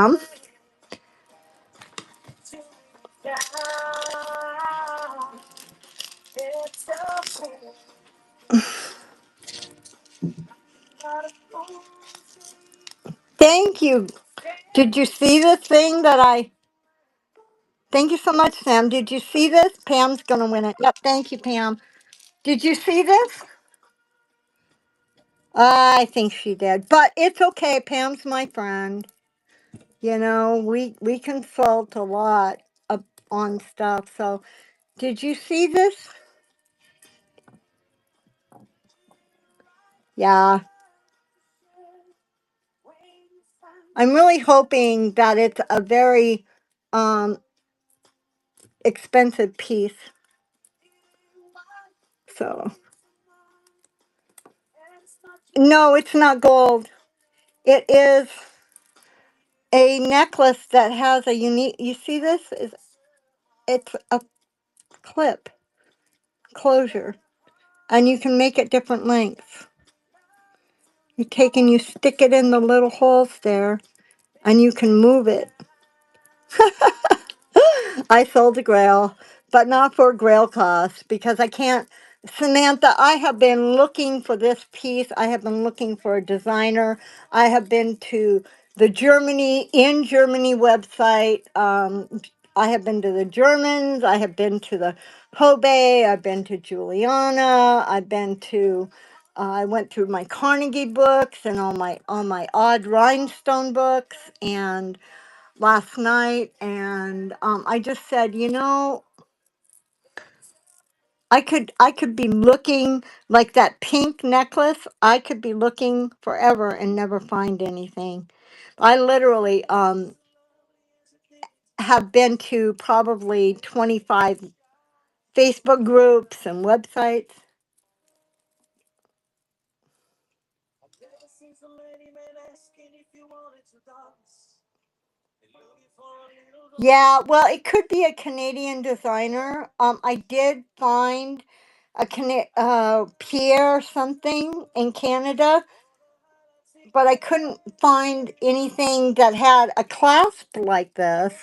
Pam. Thank you. Did you see the thing that I... Thank you so much, Sam. Did you see this? Pam's going to win it. Yep, thank you, Pam. Did you see this? I think she did. But it's okay. Pam's my friend. You know, we consult a lot on stuff. So, did you see this? Yeah. I'm really hoping that it's a very um, expensive piece. So, no, it's not gold. It is a necklace that has a unique. You see this? It's a clip closure, and you can make it different lengths. You take and you stick it in the little holes there, and you can move it. I sold a grail, but not for grail cost because I can't. Samantha, I have been looking for this piece. I have been looking for a designer. I have been to the Germany website. I have been to the Germans. I have been to the Hobe. I've been to Juliana. I've been to. I went through my Carnegie books and all my Odd Rhinestone books and last night, and I just said, I could be looking like that pink necklace. I could be looking forever and never find anything. I literally have been to probably 25 Facebook groups and websites. Yeah, well, it could be a Canadian designer. I did find Pierre something in Canada, but I couldn't find anything that had a clasp like this,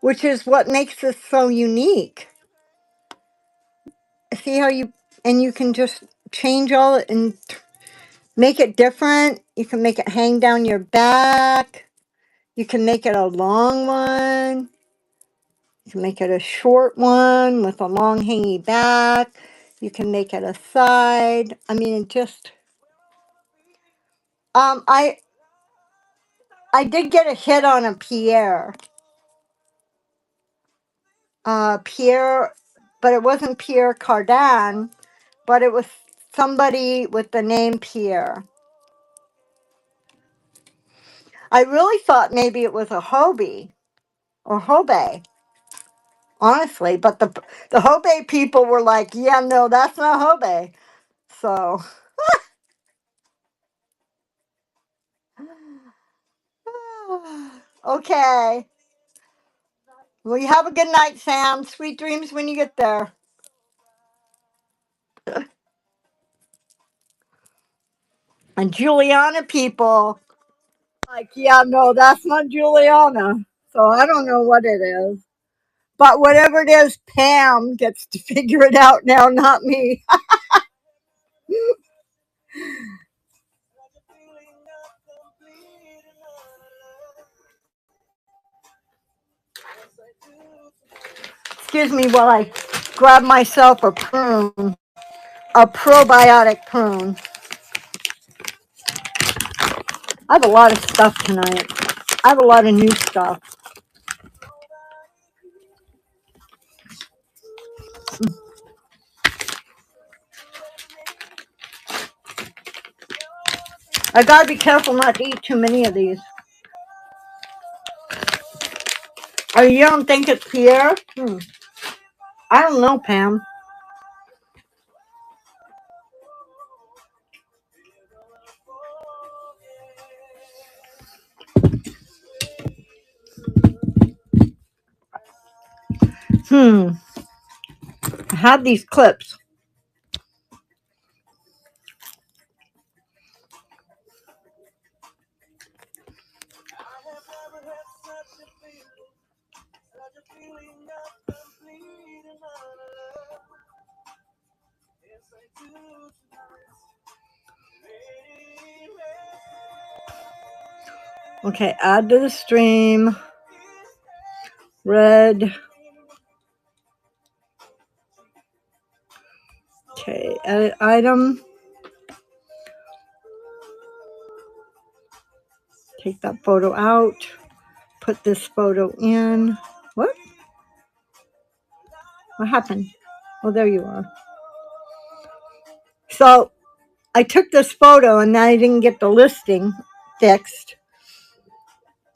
which is what makes this so unique. See how you can just change all it and make it different. You can make it hang down your back. You can make it a long one. You can make it a short one with a long hanging back. You can make it a side. I mean, it just um I I did get a hit on a Pierre, but it wasn't Pierre Cardin, but it was somebody with the name Pierre. I really thought maybe it was a Hobie or Hobe, honestly, but the Hobe people were like, "Yeah, no, that's not Hobe." So, okay. Well, you have a good night, Sam. Sweet dreams when you get there. And Juliana people, like, yeah, no, that's not Juliana. So I don't know what it is. But whatever it is, Pam gets to figure it out now, not me. Excuse me while I grab myself a prune, a probiotic prune. I have a lot of stuff tonight. I have a lot of new stuff. I gotta be careful not to eat too many of these. Oh, you don't think it's Pierre? I don't know, Pam. I had these clips. Okay, add to the stream. Red. Okay, edit item. Take that photo out. Put this photo in. What? What happened? Oh, there you are. So I took this photo and I didn't get the listing fixed.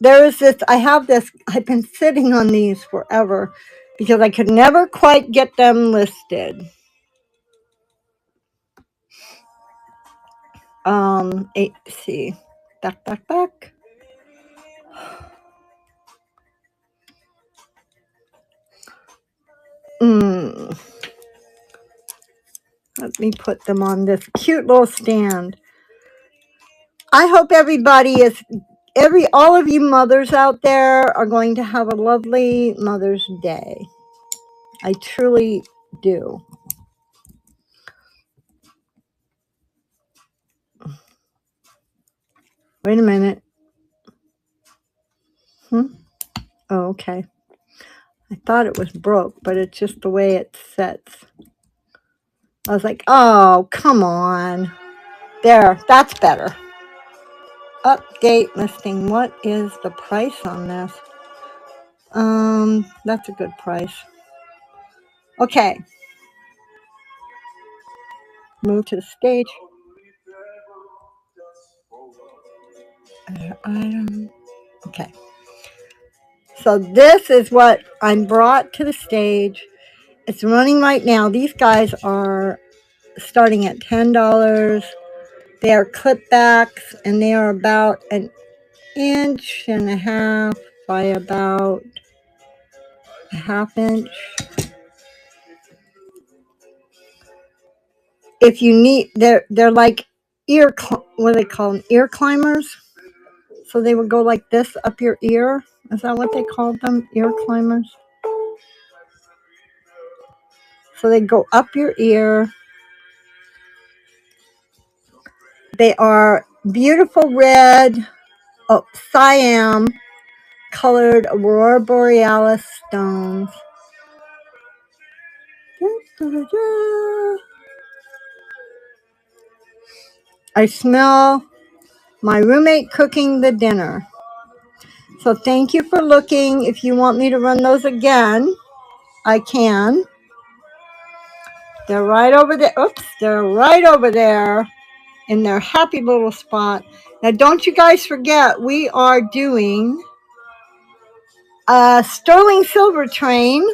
There is this, I have this, I've been sitting on these forever because I could never quite get them listed. Let's see. Back. Let me put them on this cute little stand. I hope everybody is, all of you mothers out there are going to have a lovely Mother's Day. I truly do. Wait a minute. Oh, okay. I thought it was broke, but it's just the way it sets. I was like, oh, come on. There, that's better. Update listing. What is the price on this? That's a good price. Okay. Move to the stage. Item. Okay. So this is what I'm brought to the stage. It's running right now. These guys are starting at $10. They are clipbacks and they are about an inch and a half by about a half inch. If you need, they're like what do they call them? Ear climbers. So they would go like this up your ear. Is that what they called them? Ear climbers. So they go up your ear. They are beautiful red, cyan colored Aurora Borealis stones. I smell my roommate cooking the dinner. So thank you for looking. If you want me to run those again, I can. They're right over there. Oops, they're right over there in their happy little spot. Now, don't you guys forget, we are doing a sterling silver train.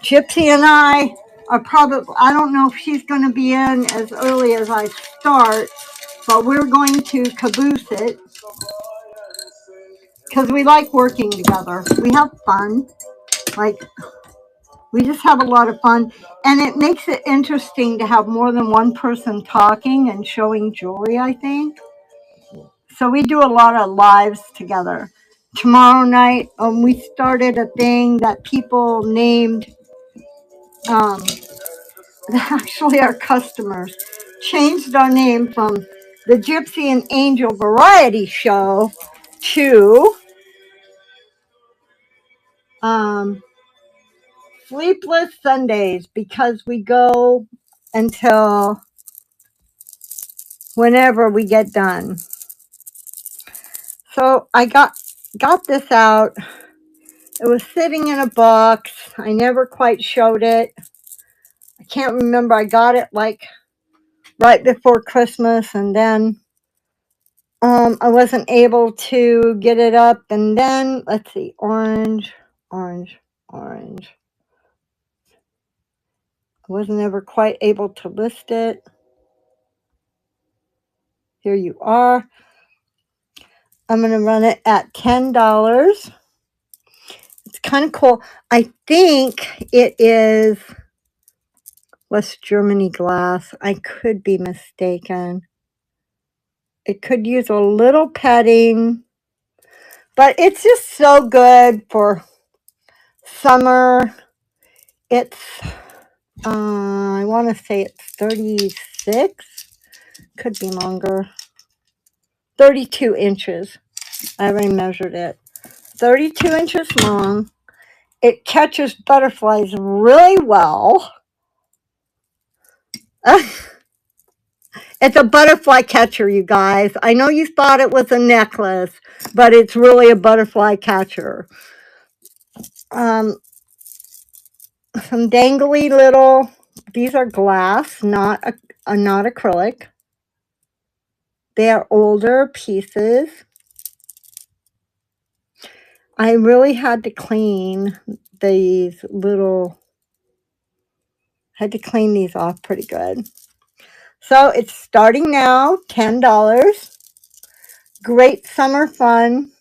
Gypsy and I are probably, I don't know if she's going to be in as early as I start, but we're going to caboose it because we like working together. We have fun. Like, we just have a lot of fun. And it makes it interesting to have more than one person talking and showing jewelry, I think. So we do a lot of lives together. Tomorrow night, we started a thing that people named, actually our customers changed our name from the Gypsy and Angel Variety Show to Sleepless Sundays, because we go until whenever we get done. So I got this out. It was sitting in a box. I never quite showed it. I can't remember. I got it like right before Christmas, and then I wasn't able to get it up. And then let's see, orange. I wasn't ever quite able to list it. Here you are. I'm going to run it at $10. It's kind of cool. I think it is West Germany glass. I could be mistaken. It could use a little petting. But it's just so good for summer. It's, I want to say it's 36, could be longer. 32 inches. I already measured it. 32 inches long. It catches butterflies really well. It's a butterfly catcher, you guys. I know you thought it was a necklace, but it's really a butterfly catcher. Some dangly little, these are glass, not acrylic. They are older pieces. I really had to clean these off pretty good. So it's starting now, $10. Great summer fun.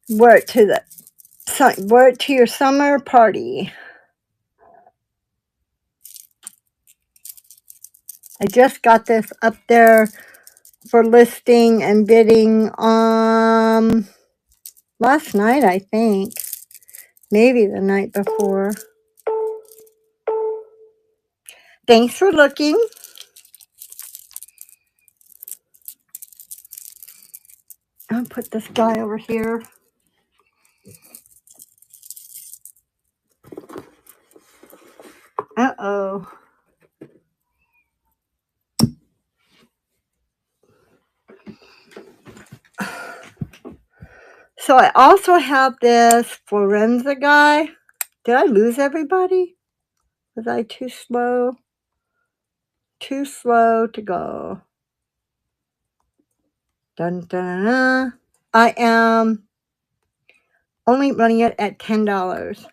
Wear it to your summer party. I just got this up there for listing and bidding last night, I think. Maybe the night before. Thanks for looking. I'll put this guy over here. Uh-oh. So I also have this Florenza guy. Did I lose everybody? Was I too slow? Too slow to go. Dun, dun, dun. I am only running it at $10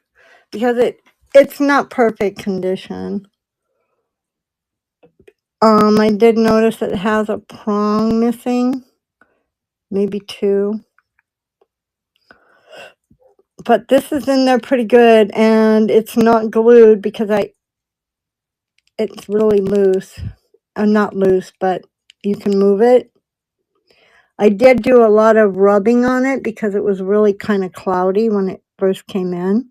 because it's not perfect condition. I did notice that it has a prong missing, maybe two. But this is in there pretty good, and it's not glued because it's really loose. Not loose, but you can move it. I did do a lot of rubbing on it because it was really kind of cloudy when it first came in.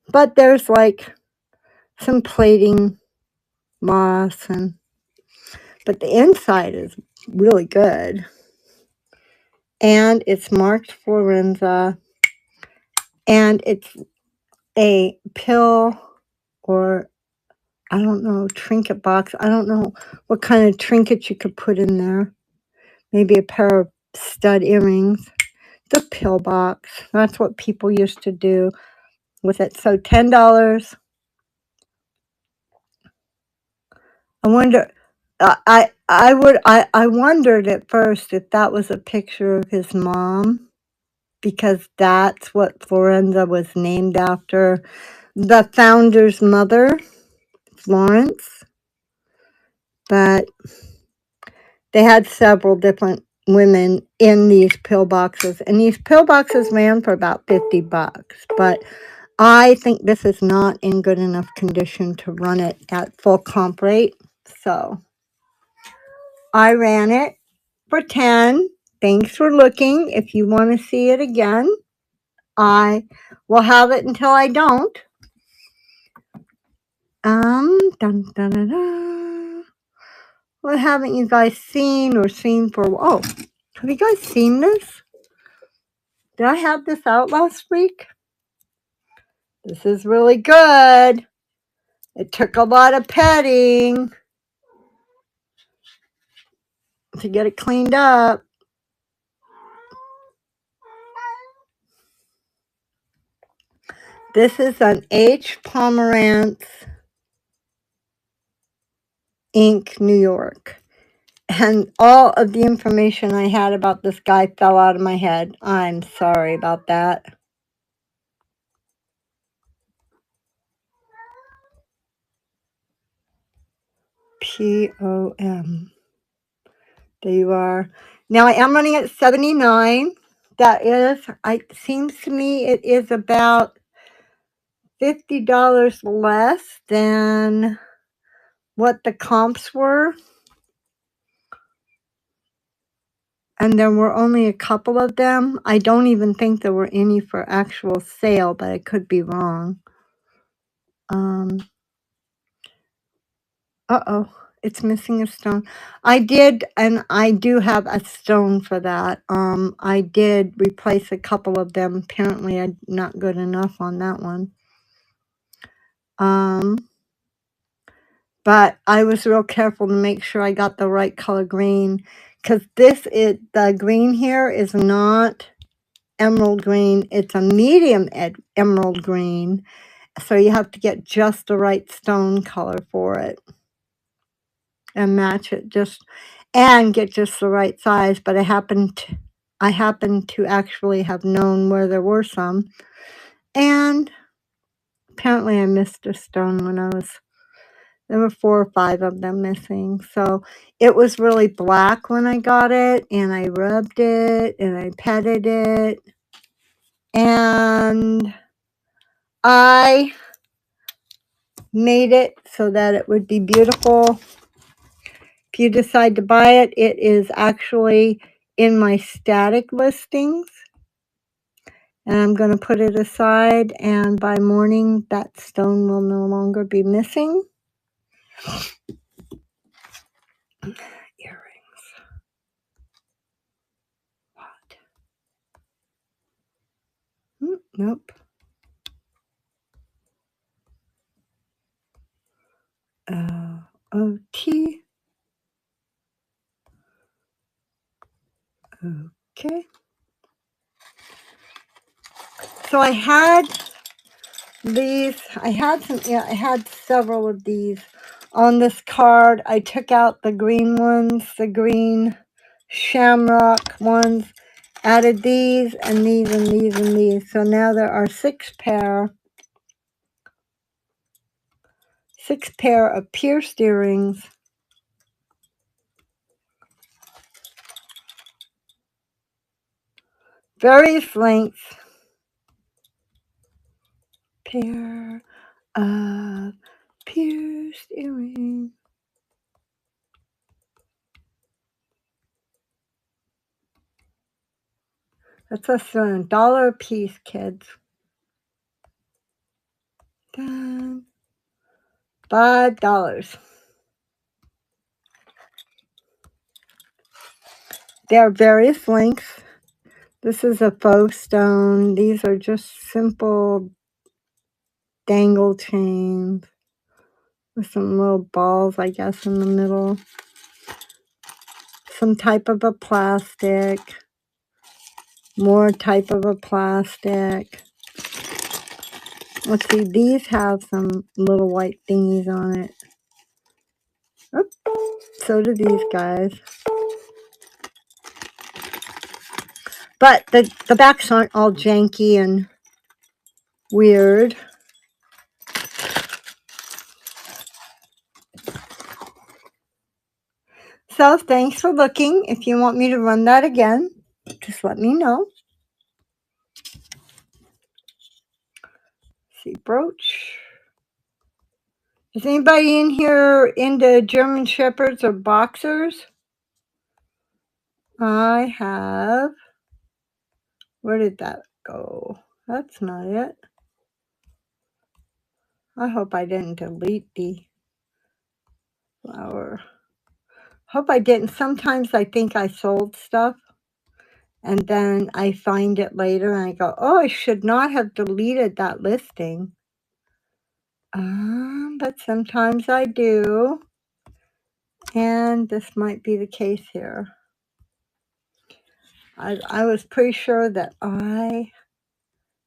But there's like some plating moss, but the inside is really good. And it's marked Florenza, and it's a pill or I don't know, trinket box. I don't know what kind of trinkets you could put in there. Maybe a pair of stud earrings. The pill box. That's what people used to do with it. So $10. I wonder. I wondered at first if that was a picture of his mom, because that's what Florenza was named after. The founder's mother, Florence. But they had several different women in these pill boxes, and these pill boxes ran for about $50. But I think this is not in good enough condition to run it at full comp rate, so I ran it for 10. Thanks for looking. If you want to see it again, I will have it until I don't. Dun, dun, dun, dun. What haven't you guys seen for? Oh, have you guys seen this? Did I have this out last week? This is really good. It took a lot of petting to get it cleaned up. This is an H. Pomerantz Inc., New York. And all of the information I had about this guy fell out of my head. I'm sorry about that. POM. There you are. Now I am running at 79. That is, it seems to me it is about $50 less than what the comps were. and there were only a couple of them. I don't even think there were any for actual sale, but I could be wrong. Uh-oh, it's missing a stone. I did, and I do have a stone for that. I did replace a couple of them. Apparently, I'm not good enough on that one. But I was real careful to make sure I got the right color green, because the green here is not emerald green. It's a medium emerald green, so you have to get just the right stone color for it and match it and get just the right size. But I happened to actually have known where there were some, and apparently I missed a stone there were 4 or 5 of them missing. So it was really black when I got it, and I rubbed it and I petted it, and I made it so that it would be beautiful. If you decide to buy it, it is actually in my static listings. And I'm going to put it aside, and by morning that stone will no longer be missing. Earrings. What? Nope. OT. Okay. So I had several of these on this card. I took out the green ones, the green shamrock ones, added these and these and these and these. So now there are 6 pair of pierced earrings. Various lengths. Pair of pierced earrings. That's less than $1 a piece, kids. Done. $5. There are various lengths. This is a faux stone. These are just simple dangle chains with some little balls, I guess, in the middle. Some type of a plastic. More type of a plastic. Let's see, these have some little white thingies on it. Oop. So do these guys. But the backs aren't all janky and weird. So thanks for looking. If you want me to run that again, just let me know. See, brooch. Is anybody in here into German Shepherds or Boxers? I have. Where did that go? That's not it. I hope I didn't delete the flower. Hope I didn't. Sometimes I think I sold stuff, and then I find it later and I go, oh, I should not have deleted that listing. But sometimes I do. And this might be the case here. I was pretty sure that I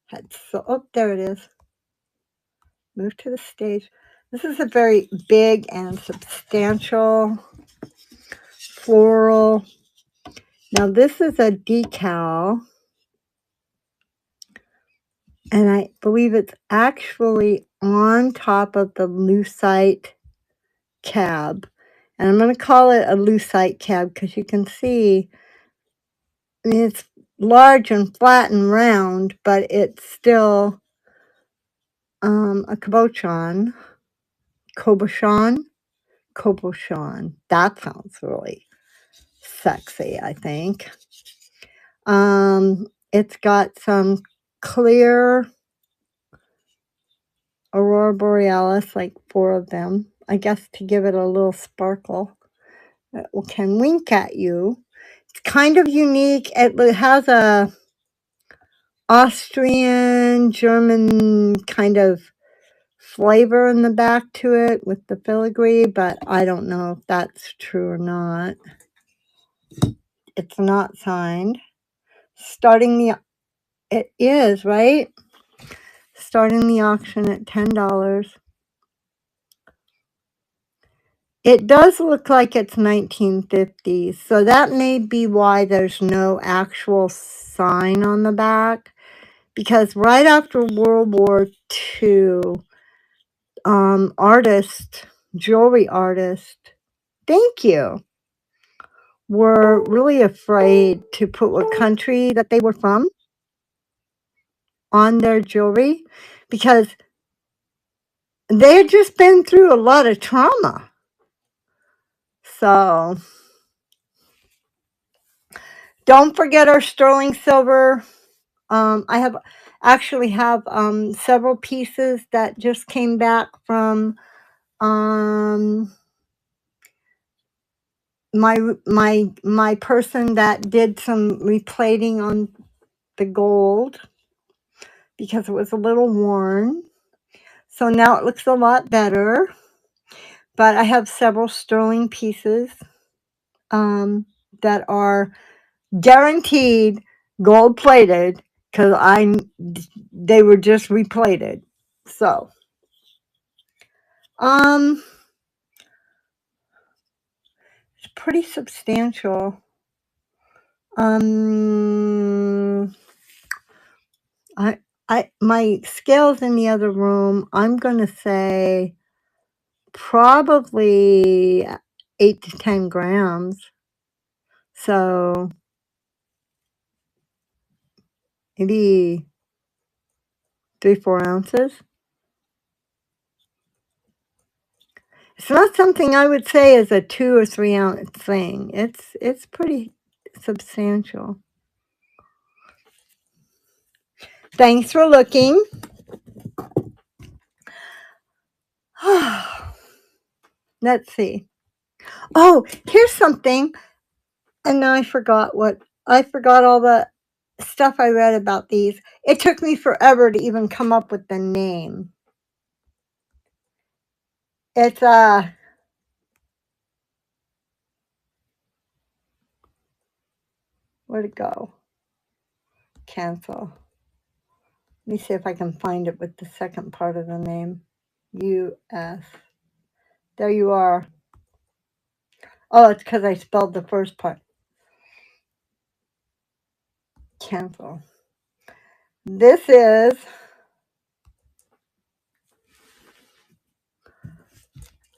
had oh, there it is. Move to the stage. This is a very big and substantial floral. Now this is a decal, and I believe it's actually on top of the lucite cab. And I'm going to call it a lucite cab because you can see, I mean, it's large and flat and round, but it's still a cabochon. That sounds really sexy, I think. It's got some clear aurora borealis, like 4 of them, I guess to give it a little sparkle that can wink at you. It's kind of unique. It has a Austrian, German kind of flavor in the back to it with the filigree, but I don't know if that's true or not. It's not signed. It is, right? Starting the auction at $10. It does look like it's 1950s, so that may be why there's no actual sign on the back, because right after World War II, jewelry artists, thank you, were really afraid to put what country that they were from on their jewelry because they had just been through a lot of trauma. So don't forget our sterling silver. I actually have several pieces that just came back from my person that did some replating on the gold because it was a little worn. So now it looks a lot better. But I have several sterling pieces that are guaranteed gold plated because they were just replated. So it's pretty substantial. My scale's in the other room. I'm gonna say probably 8 to 10 grams. So maybe 3-4 ounces. It's not something I would say is a 2 or 3 ounce thing. It's pretty substantial. Thanks for looking. Let's see. Oh, here's something. And now I forgot all the stuff I read about these. It took me forever to even come up with the name. It's where'd it go? Cancel. Let me see if I can find it with the second part of the name. U.S. There you are. Oh, it's because I spelled the first part. Cancel. This is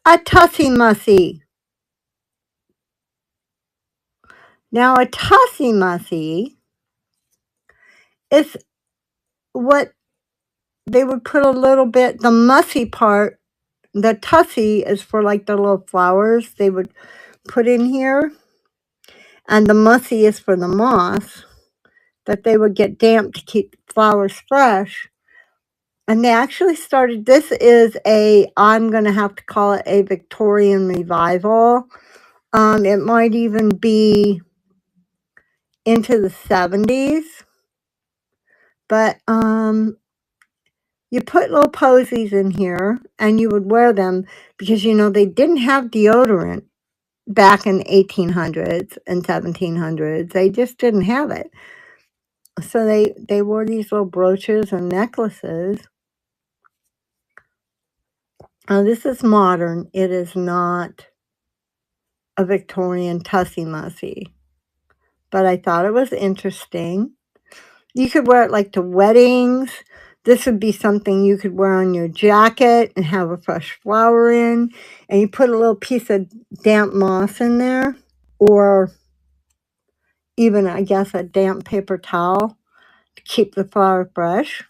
a Tussie Mussy. Now, a Tussie Mussy is what they would put a little bit, the mussy part, the tussie is for like the little flowers they would put in here. And the mussy is for the moss that they would get damp to keep flowers fresh. And they actually started, I'm going to have to call it a Victorian revival. It might even be into the 70s. But you put little posies in here and you would wear them because, they didn't have deodorant back in 1800s and 1700s. They just didn't have it. So they wore these little brooches and necklaces. This is modern. It is not a Victorian Tussie Mussy. But I thought it was interesting. You could wear it like to weddings. This would be something you could wear on your jacket and have a fresh flower in. And you put a little piece of damp moss in there. Or even, I guess, a damp paper towel to keep the flower fresh.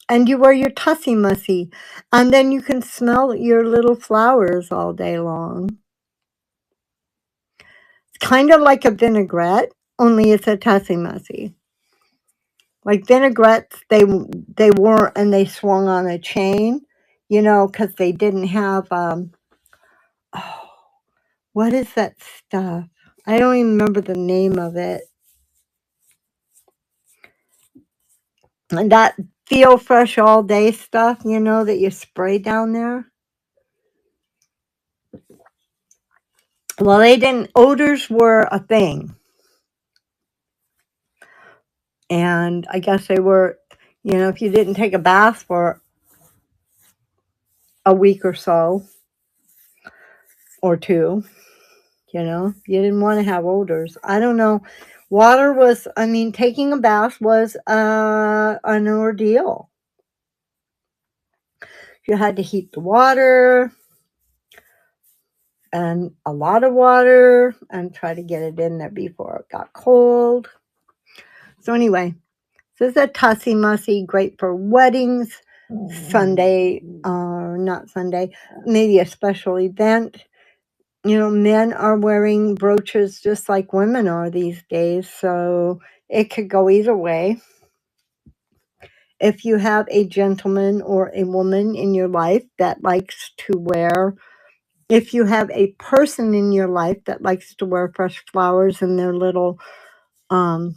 And you wear your Tussie Mussy. And then you can smell your little flowers all day long. kind of like a vinaigrette, only it's a Tussie Mussy. Like vinaigrettes, they weren't, and they swung on a chain, because they didn't have, oh, what is that stuff? I don't even remember the name of it. And that Feel Fresh All Day stuff, that you spray down there. Well, they didn't, odors were a thing. And I guess they were, if you didn't take a bath for a week or so, or two, you didn't want to have odors. I don't know. Water was, taking a bath was an ordeal. You had to heat the water, and a lot of water, and try to get it in there before it got cold. So anyway, this is a Tussie Mussy, great for weddings, Sunday, or not Sunday, maybe a special event. Men are wearing brooches just like women are these days, so it could go either way. If you have a gentleman or a woman in your life that likes to wear, if you have a person in your life that likes to wear fresh flowers in their little, on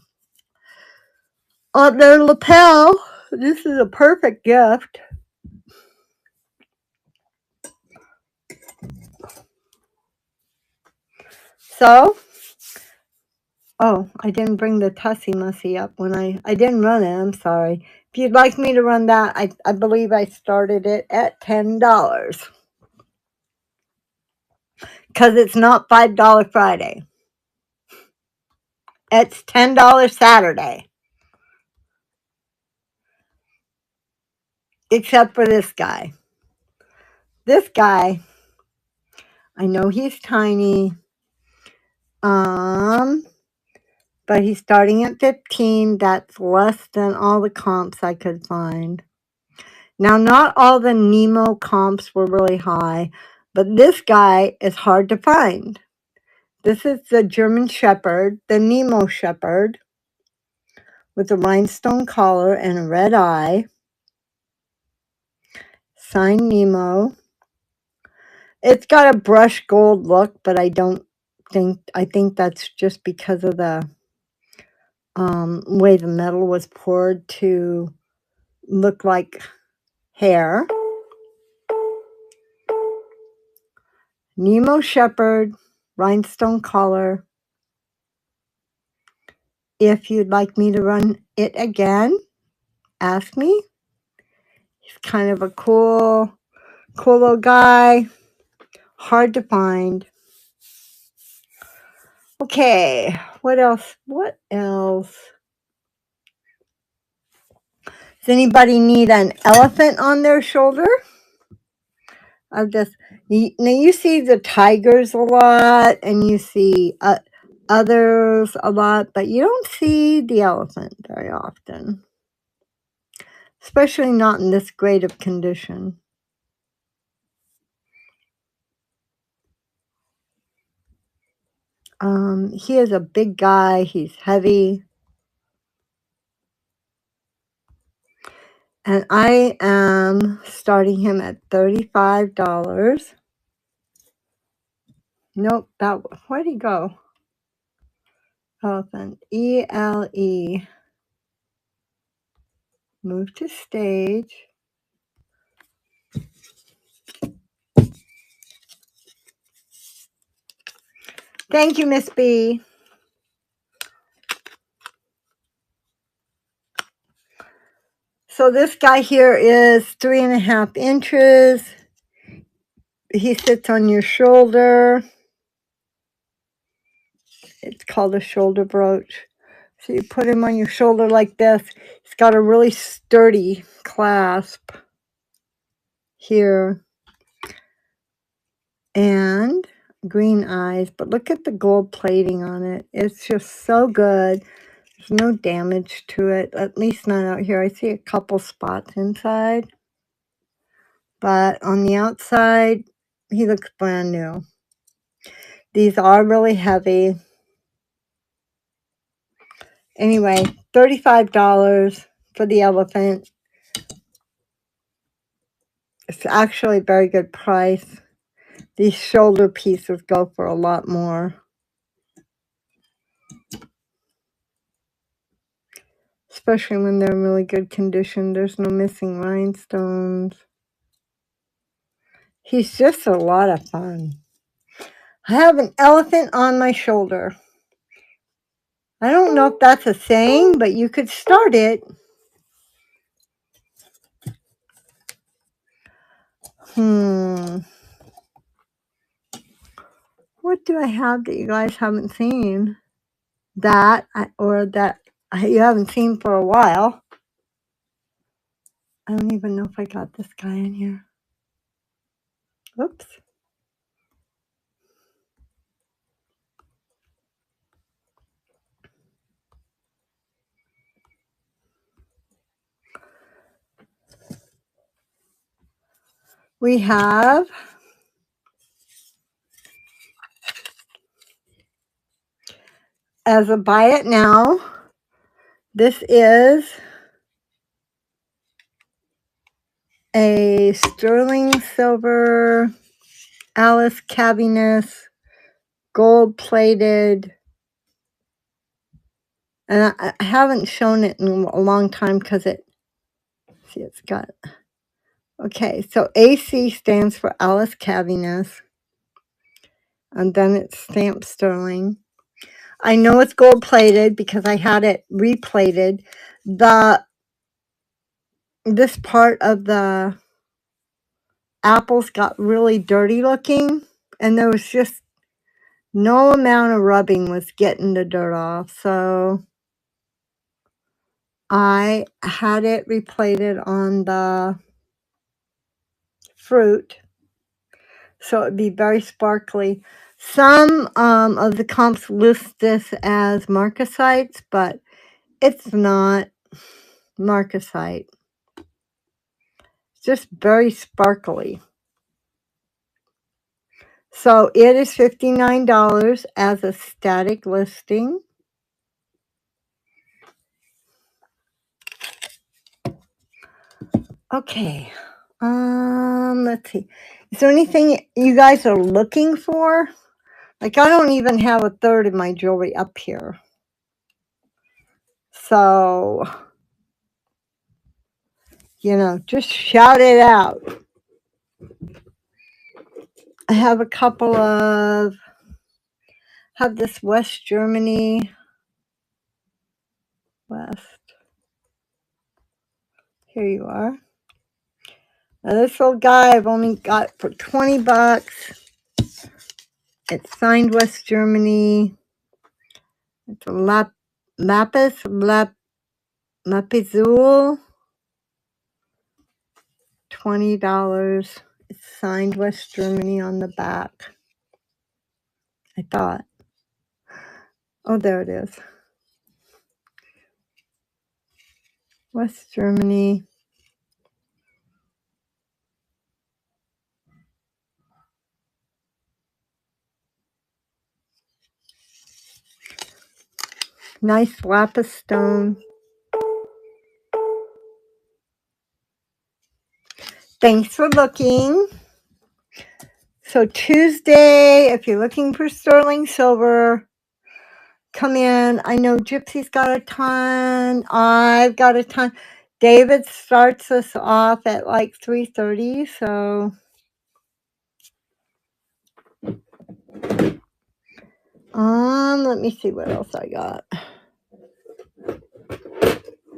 their lapel, this is a perfect gift. So, I didn't bring the Tussie Mussy up when I didn't run it, I'm sorry. If you'd like me to run that, I believe I started it at $10. Because it's not $5 Friday. It's $10 Saturday. Except for this guy. This guy, I know he's tiny, but he's starting at 15. That's less than all the comps I could find. Now, not all the Nemo comps were really high, but this guy is hard to find. This is the German Shepherd, the Nemo Shepherd, with a rhinestone collar and a red eye. Signed Nemo. It's got a brushed gold look, but I think that's just because of the way the metal was poured to look like hair. Nemo Shepherd, rhinestone collar. If you'd like me to run it again, ask me. He's kind of a cool little guy. Hard to find. Okay, what else? Does anybody need an elephant on their shoulder? Now you see the tigers a lot, and you see others a lot, but you don't see the elephant very often, especially not in this great of condition. He is a big guy. He's heavy. And I am starting him at $35. Nope, where'd he go? Elephant. ELE. Move to stage. Thank you, Miss B. So this guy here is 3.5 inches. He sits on your shoulder. It's called a shoulder brooch. So you put him on your shoulder like this. He's got a really sturdy clasp here. And green eyes. But look at the gold plating on it. It's just so good. There's no damage to it, at least not out here. I see a couple spots inside. But on the outside, he looks brand new. These are really heavy. Anyway, $35 for the elephant. It's actually a very good price. These shoulder pieces go for a lot more. Especially when they're in really good condition. There's no missing rhinestones. He's just a lot of fun. I have an elephant on my shoulder. I don't know if that's a saying, but you could start it. What do I have that you guys haven't seen? Or that you haven't seen for a while. I don't even know if I got this guy in here. Oops. We have as a buy it now. This is a sterling silver Alice Cabiness, gold plated. And I haven't shown it in a long time because it's got, okay, so AC stands for Alice Cabiness. And then it's stamped sterling. I know it's gold plated because I had it replated. This part of the apples got really dirty looking, and there was just no amount of rubbing was getting the dirt off. So I had it replated on the fruit, so it'd be very sparkly. Some of the comps list this as marcasites, but it's not marcasite. It's just very sparkly. So it is $59 as a static listing. Okay. Let's see. Is there anything you guys are looking for? Like, I don't even have a third of my jewelry up here. So, just shout it out. I have a couple of, have this West Germany. Here you are. Now this little guy I've only got for $20. It's signed West Germany. It's a lapis lapizul. $20. It's signed West Germany on the back. I thought. Oh, there it is. West Germany. Nice lapis stone. Thanks for looking. So Tuesday, if you're looking for sterling silver, come in. I know Gypsy's got a ton. I've got a ton. David starts us off at like 3:30, so let me see what else I got.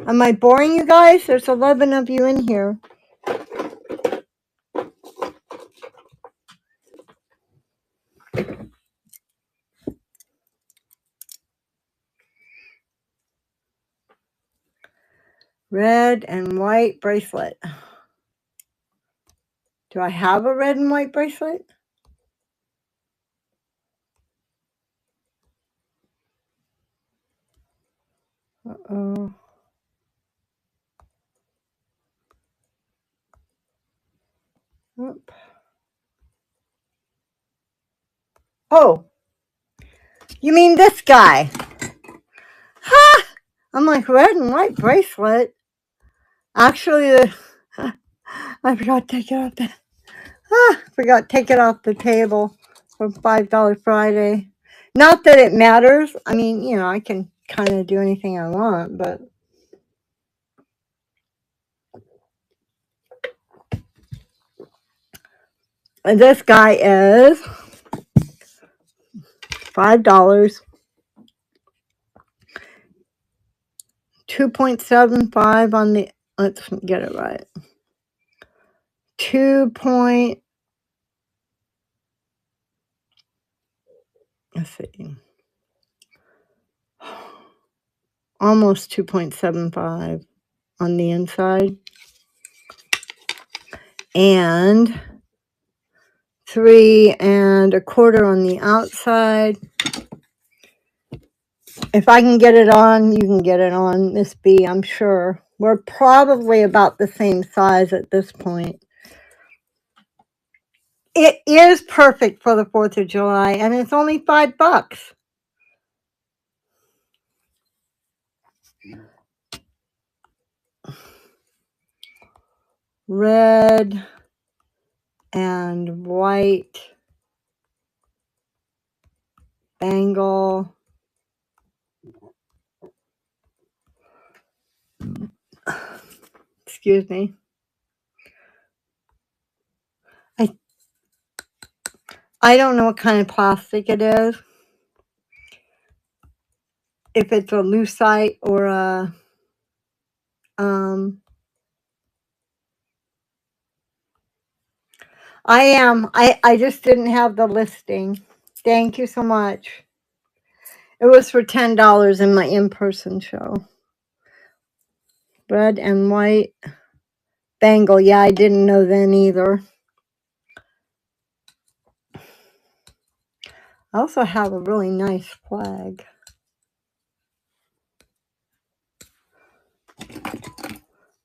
Am I boring you guys? There's 11 of you in here. Red and white bracelet. Do I have a red and white bracelet? Uh-oh. Oop. Oh, you mean this guy? Ha! I'm like, red and white bracelet. Actually, I forgot to take it off the table for $5 Friday. Not that it matters. I mean, I can kind of do anything I want, but this guy is $5, 2.75 on the. Let's get it right. 2. Let's see. Almost 2.75 on the inside, and 3 1/4 on the outside. If I can get it on, you can get it on, Miss B, I'm sure. We're probably about the same size at this point. It is perfect for the 4th of July, and it's only $5. Red and white bangle. Excuse me. I don't know what kind of plastic it is. If it's a lucite or a I just didn't have the listing. Thank you so much. It was for $10 in my in-person show. Red and white bangle. Yeah, I didn't know then either. I also have a really nice flag.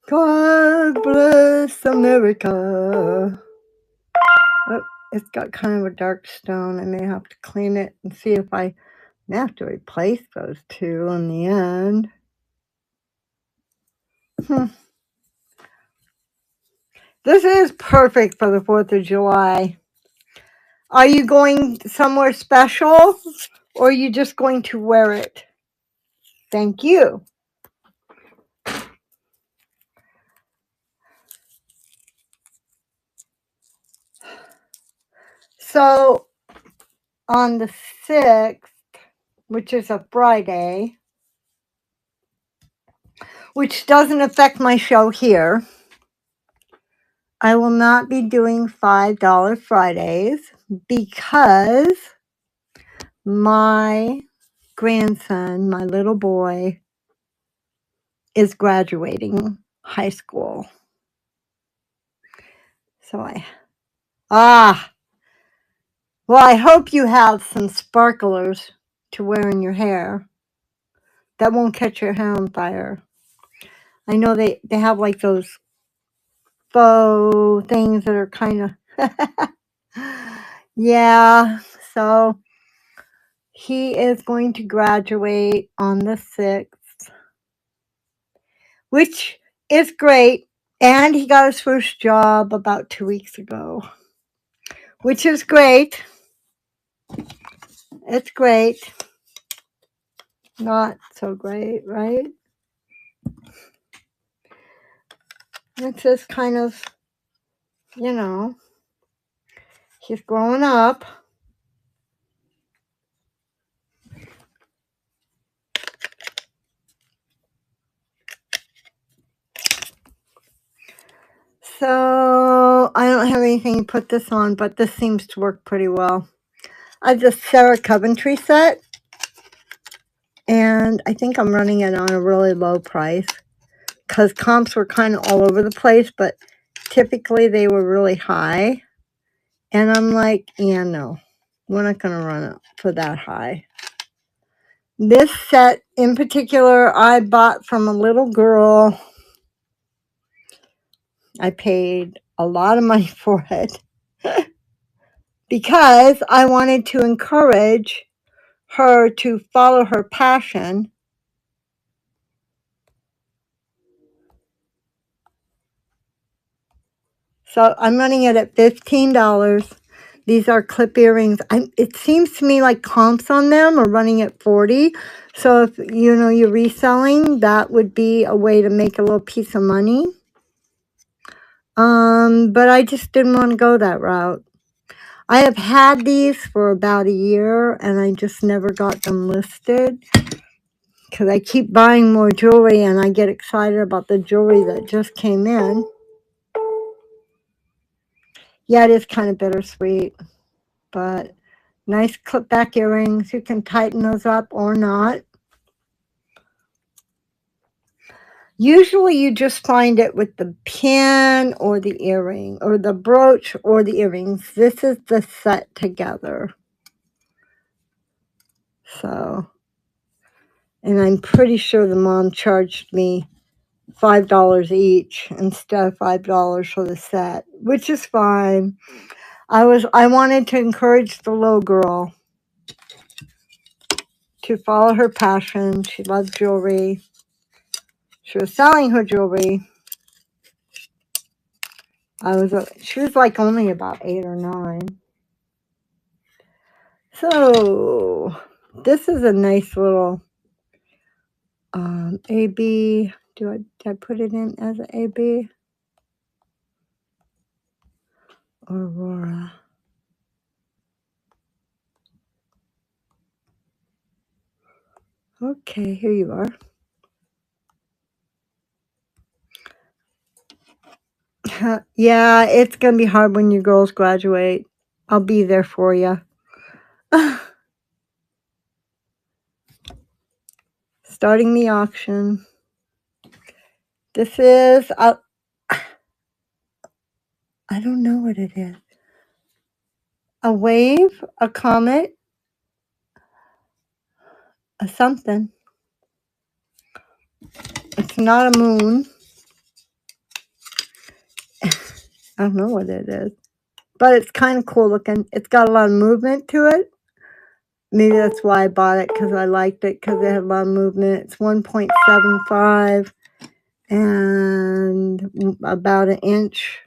God bless America. Oh, it's got kind of a dark stone. I may have to clean it and see if I may have to replace those two in the end. This is perfect for the 4th of July. Are you going somewhere special, or are you just going to wear it? Thank you. So, on the 6th, which is a Friday, which doesn't affect my show here, I will not be doing $5 Fridays because my grandson, my little boy, is graduating high school. So well, I hope you have some sparklers to wear in your hair that won't catch your hair on fire. I know they have like those faux things that are kind of yeah. So he is going to graduate on the 6th, which is great. And he got his first job about 2 weeks ago, which is great. It's great. Not so great, right? It's just kind of, he's growing up. So I don't have anything to put this on, but this seems to work pretty well. I have the Sarah Coventry set, and I think I'm running it on a really low price because comps were kind of all over the place, but typically they were really high. And I'm like, yeah, no, we're not going to run it for that high. This set in particular, I bought from a little girl. I paid a lot of money for it because I wanted to encourage her to follow her passion So I'm running it at $15. These are clip earrings. It seems to me like comps on them are running at 40. So if you're reselling, that would be a way to make a little piece of money. But I just didn't want to go that route. I have had these for about a year and I just never got them listed because I keep buying more jewelry and I get excited about the jewelry that just came in. Yeah, it is kind of bittersweet, but nice clip back earrings. You can tighten those up or not. Usually you just find it with the pin or the earring or the brooch or the earrings. This is the set together. So, and I'm pretty sure the mom charged me $5 each instead of $5 for the set, which is fine. I wanted to encourage the little girl to follow her passion. She loved jewelry. She was selling her jewelry. She was like only about 8 or 9. So this is a nice little AB. Did I put it in as an AB? Aurora. Okay, here you are. Yeah, it's going to be hard when your girls graduate. I'll be there for you. Starting the auction. This is, I don't know what it is. A wave, a comet, a something. It's not a moon. I don't know what it is. But it's kind of cool looking. It's got a lot of movement to it. Maybe that's why I bought it, because I liked it, because it had a lot of movement. It's 1.75 and about an inch.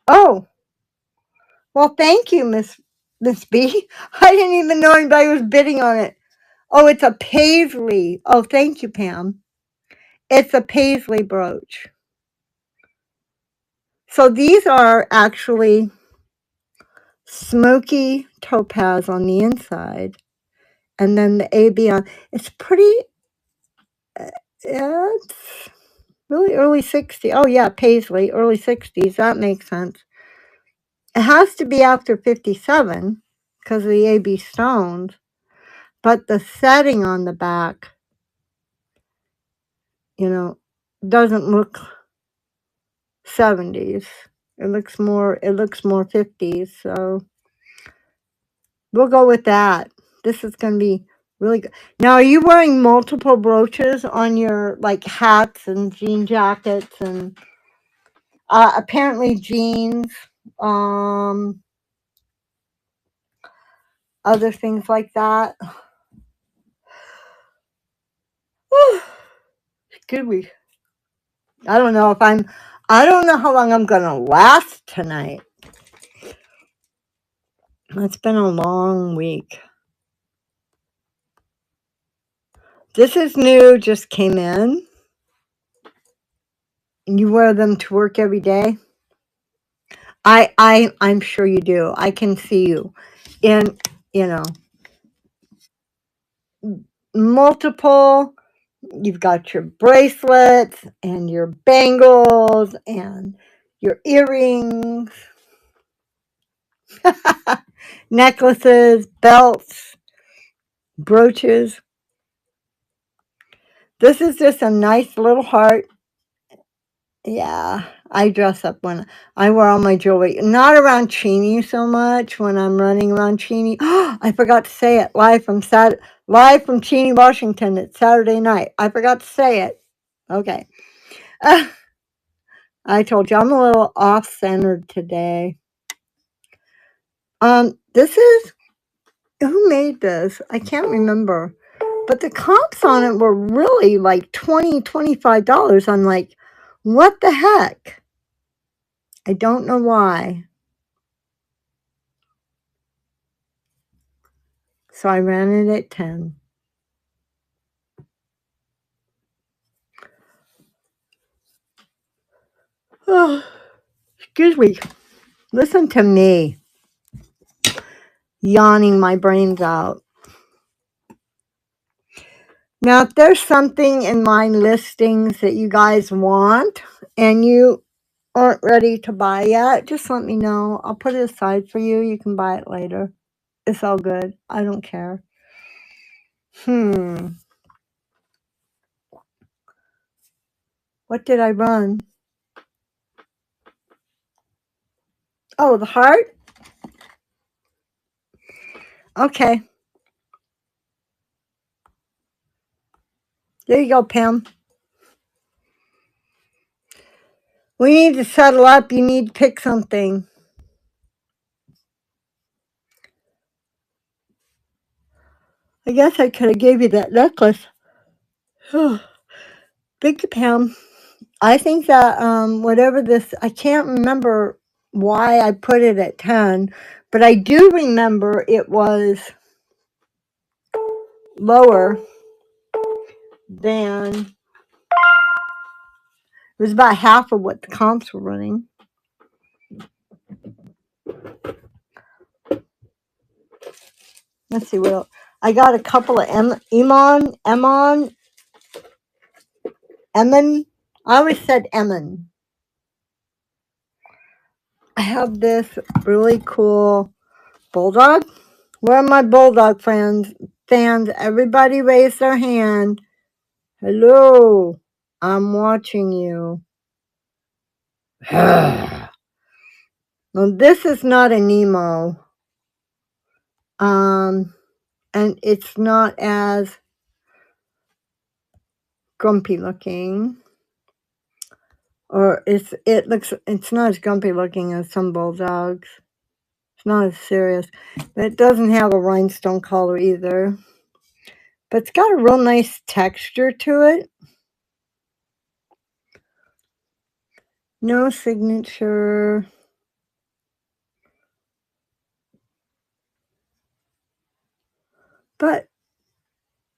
Oh, well, thank you, Miss B. I didn't even know anybody was bidding on it. Oh, it's a paisley. Oh, thank you, Pam. It's a paisley brooch. So these are actually smoky topaz on the inside, and then the AB on. It's pretty. It's really early 60s. Oh yeah, paisley, early 60s. That makes sense. It has to be after 57 because of the AB stones, but the setting on the back, doesn't look 70s. It looks more 50s. So we'll go with that. This is going to be really good. Now, are you wearing multiple brooches on your like hats and jean jackets and apparently jeans, other things like that? Excuse me. I don't know how long I'm going to last tonight. It's been a long week. This is new, just came in. You wear them to work every day? I'm sure you do. I can see you in, multiple. You've got your bracelets and your bangles and your earrings, necklaces, belts, brooches. This is just a nice little heart. Yeah, I dress up when I wear all my jewelry. Not around Cheney so much when I'm running around Cheney. I forgot to say it live from Cheney, Washington. It's Saturday night. I forgot to say it. Okay. I told you I'm a little off-centered today. This is, who made this? I can't remember. But the comps on it were really like $20, $25. I'm like, what the heck? I don't know why. So I ran it at 10. Oh, excuse me. Listen to me. Yawning my brains out. Now, if there's something in my listings that you guys want and you aren't ready to buy yet, just let me know. I'll put it aside for you. You can buy it later. It's all good. I don't care. What did I run? Oh, the heart? Okay. There you go, Pam. We need to settle up. You need to pick something. I guess I could have gave you that necklace. Thank you, Pam. I think that whatever this, I can't remember why I put it at 10, but I do remember it was lower than, it was about half of what the comps were running. Let's see what else. I got a couple of Emon. I always said Emin. I have this really cool bulldog. Where are my bulldog fans? Everybody raise their hand. Hello, I'm watching you. Well, this is not a Nemo. And it's not as grumpy looking. Or it's not as grumpy looking as some bulldogs. It's not as serious. But it doesn't have a rhinestone collar either. But it's got a real nice texture to it. No signature. But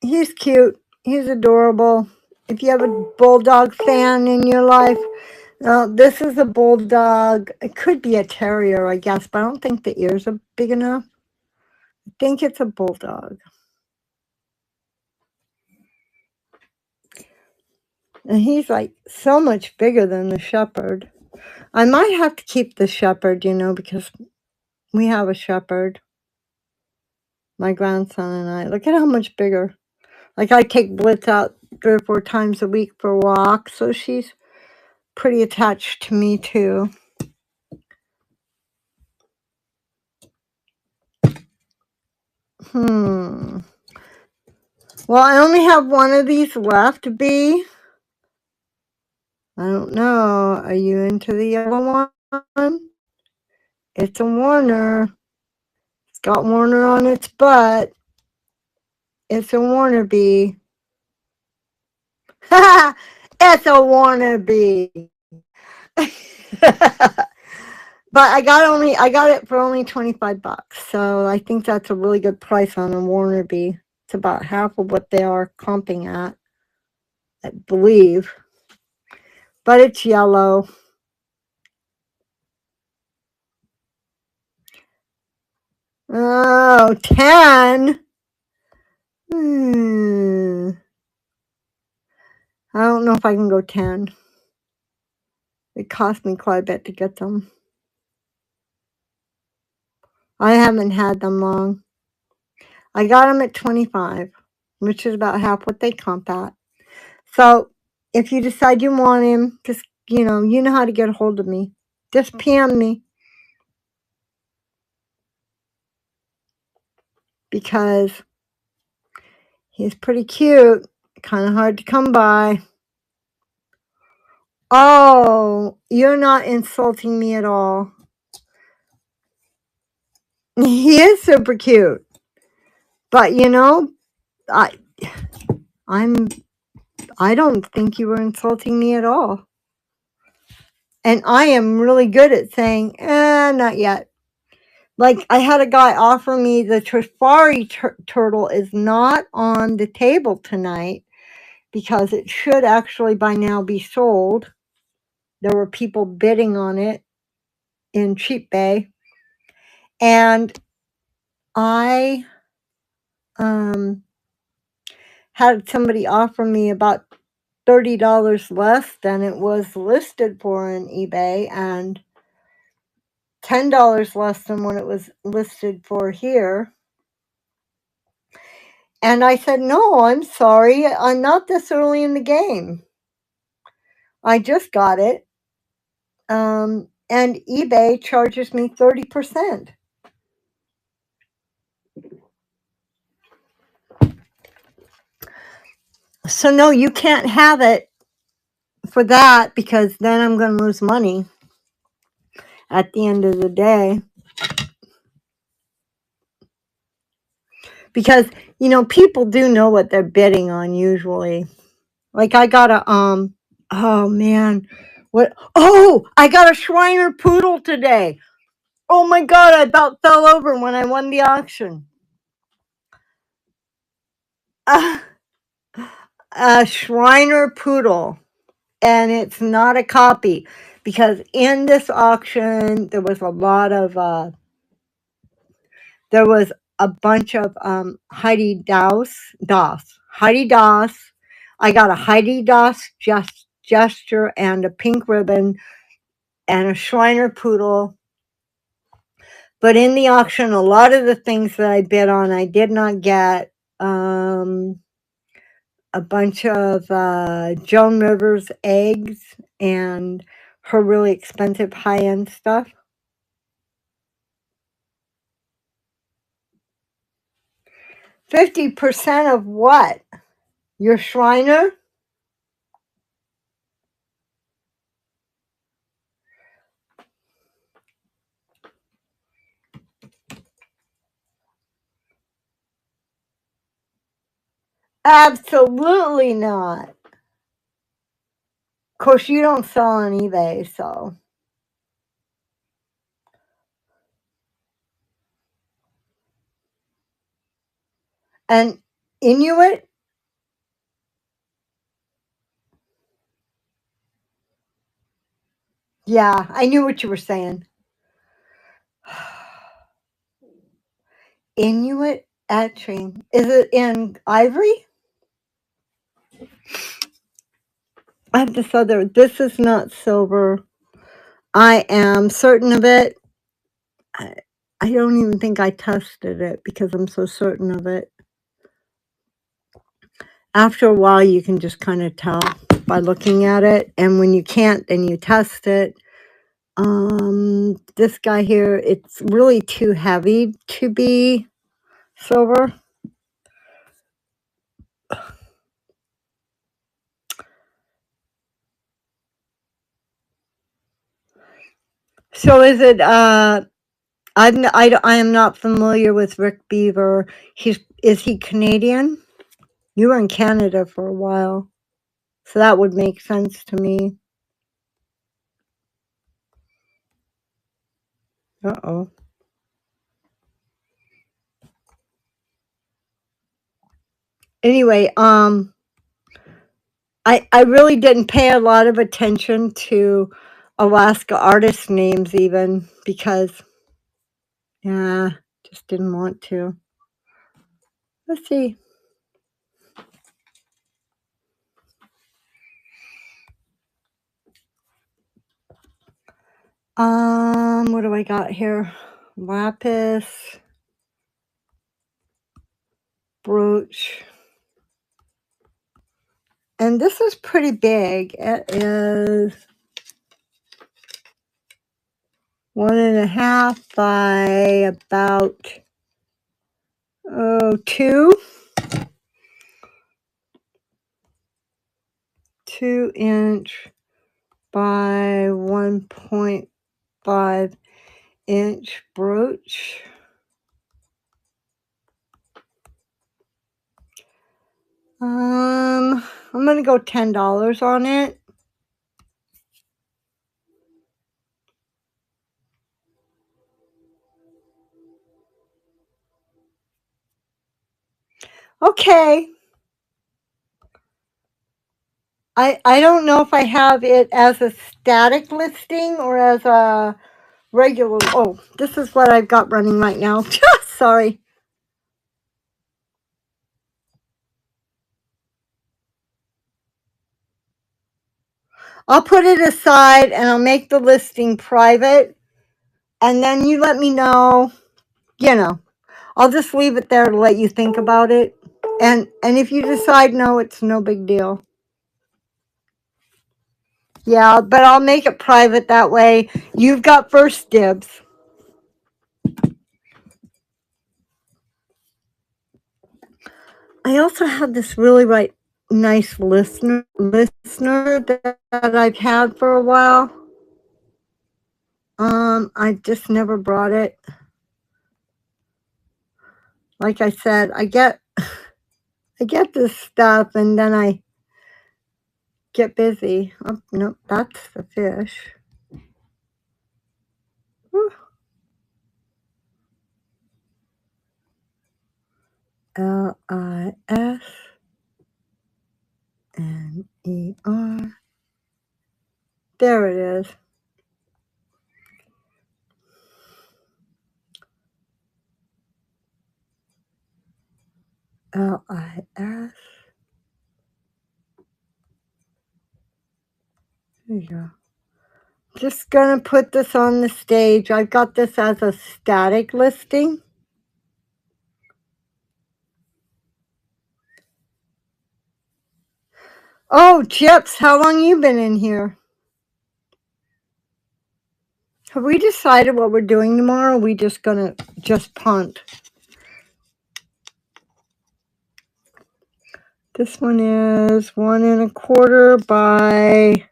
he's cute. He's adorable. If you have a bulldog fan in your life, this is a bulldog. It could be a terrier, I guess, but I don't think the ears are big enough. I think it's a bulldog. And he's like so much bigger than the shepherd. I might have to keep the shepherd, because we have a shepherd. My grandson and I. Look at how much bigger. Like I take Blitz out 3 or 4 times a week for a walk, so she's pretty attached to me too. Well, I only have one of these left, B. I don't know. Are you into the yellow one? It's a Warner. It's got Warner on its butt. It's a Warner bee. It's a Warner bee. But I got it for only $25, so I think that's a really good price on a Warner bee. It's about half of what they are comping at, I believe. But it's yellow. Oh, 10. I don't know if I can go 10. It cost me quite a bit to get them. I haven't had them long. I got them at 25, which is about half what they comp at. So if you decide you want him, just, you know how to get a hold of me. Just PM me. Because he's pretty cute. Kind of hard to come by. Oh, you're not insulting me at all. He is super cute. But I don't think you were insulting me at all. And I am really good at saying, not yet. Like, I had a guy offer me the Trifari turtle is not on the table tonight because it should actually by now be sold. There were people bidding on it in Cheap Bay. And I had somebody offer me about $30 less than it was listed for on eBay and $10 less than what it was listed for here. And I said, no, I'm sorry. I'm not this early in the game. I just got it. And eBay charges me 30%. So no, you can't have it for that because then I'm going to lose money at the end of the day. Because, people do know what they're bidding on usually. Like I got a, oh man, I got a Shriner Poodle today. Oh my God, I about fell over when I won the auction. A Shriner Poodle. And it's not a copy because in this auction there was a lot of there was a bunch of Heidi Das. Heidi Das. I got a Heidi Das gesture and a pink ribbon and a Shriner Poodle. But in the auction, a lot of the things that I bid on, I did not get. A bunch of Joan Rivers eggs and her really expensive high-end stuff. 50% of what? Your Shriner? Absolutely not. Of course, you don't sell on eBay, so. And Inuit? Yeah, I knew what you were saying. Inuit etching. Is it in ivory? I have this other. This is not silver. I am certain of it. I don't even think I tested it because I'm so certain of it. After a while, you can just kind of tell by looking at it. And when you can't, then you test it. This guy here, it's really too heavy to be silver. So is it, I am not familiar with Rick Beaver. Is he Canadian? You were in Canada for a while. So that would make sense to me. Uh-oh. Anyway, I really didn't pay a lot of attention to Alaska artist names even because, yeah, just didn't want to. Let's see. What do I got here? Lapis, brooch. And this is pretty big. It is 1.5 by about 2 inch by 1.5 inch brooch. I'm gonna go $10 on it. Okay. I don't know if I have it as a static listing or as a regular. Oh, this is what I've got running right now. Sorry. I'll put it aside and I'll make the listing private. And then you let me know, you know, I'll just leave it there to let you think about it. And if you decide no, it's no big deal. Yeah, but I'll make it private that way. You've got first dibs. I also have this really nice listener that I've had for a while. I just never brought it. Like I said, I get this stuff and then I get busy. Oh, no, that's the fish. Whew. Lisner. There it is. LIS. There you go. Just gonna put this on the stage. I've got this as a static listing. Oh, Chips, how long you been in here? Have we decided what we're doing tomorrow? Or are we just gonna just punt? This one is 1 1/4 by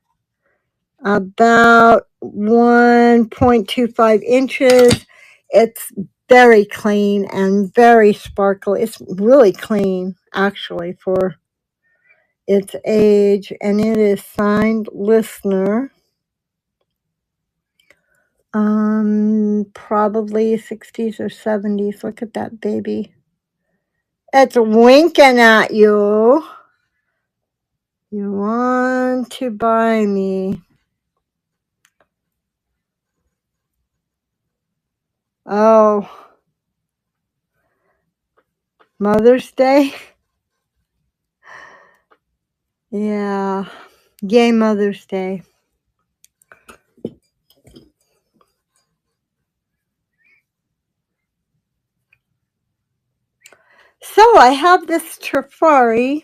about 1.25 inches. It's very clean and very sparkly. It's really clean, actually, for its age, and it is signed listener. Probably 60s or 70s. Look at that baby. It's winking at you. You want to buy me. Oh, Mother's Day? Yeah. Yay, Mother's Day. So I have this Trifari.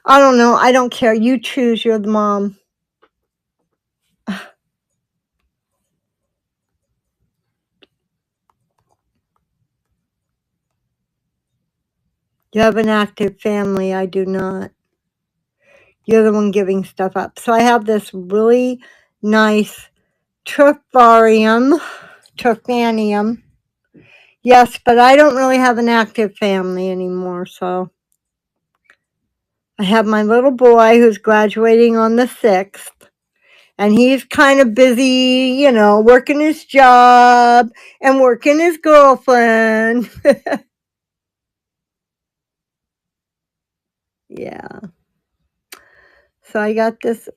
I don't know. I don't care. You choose. You're the mom. You have an active family. I do not. You're the one giving stuff up. So I have this really nice Trifarium. Yes, but I don't really have an active family anymore. So I have my little boy who's graduating on the 6th. And he's kind of busy, working his job and working his girlfriend. Yeah. So I got this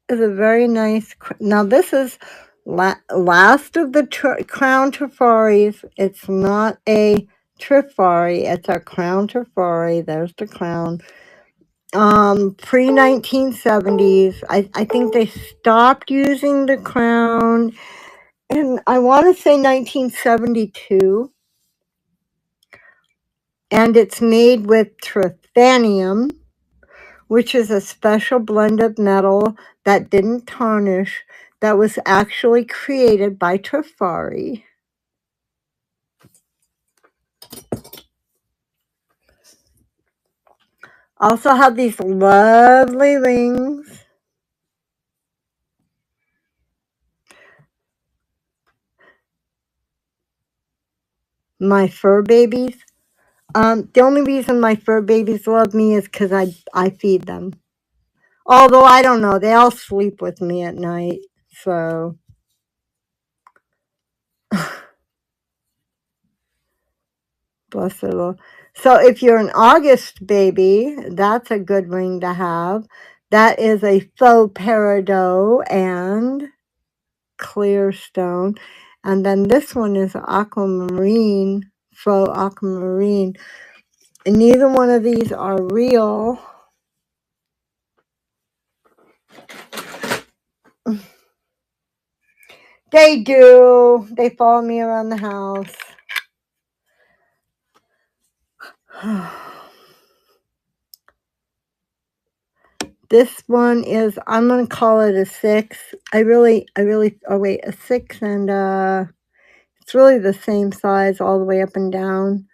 is a very nice. Now this is last of the Crown Trifaris. It's not a Trifari. It's a Crown Trifari. There's the crown. Pre 1970s. I think they stopped using the crown, and I want to say 1972. And it's made with Trithanium, which is a special blend of metal that didn't tarnish, that was actually created by Trifari. Also have these lovely rings. My fur babies. The only reason my fur babies love me is because I feed them. Although I don't know, they all sleep with me at night. So Bless her, Lord. So if you're an August baby, that's a good ring to have. That is a faux peridot and clear stone. And then this one is aquamarine, faux aquamarine. And neither one of these are real. They do. They follow me around the house. This one is, I'm going to call it a 6. Oh wait, a 6 and it's really the same size all the way up and down.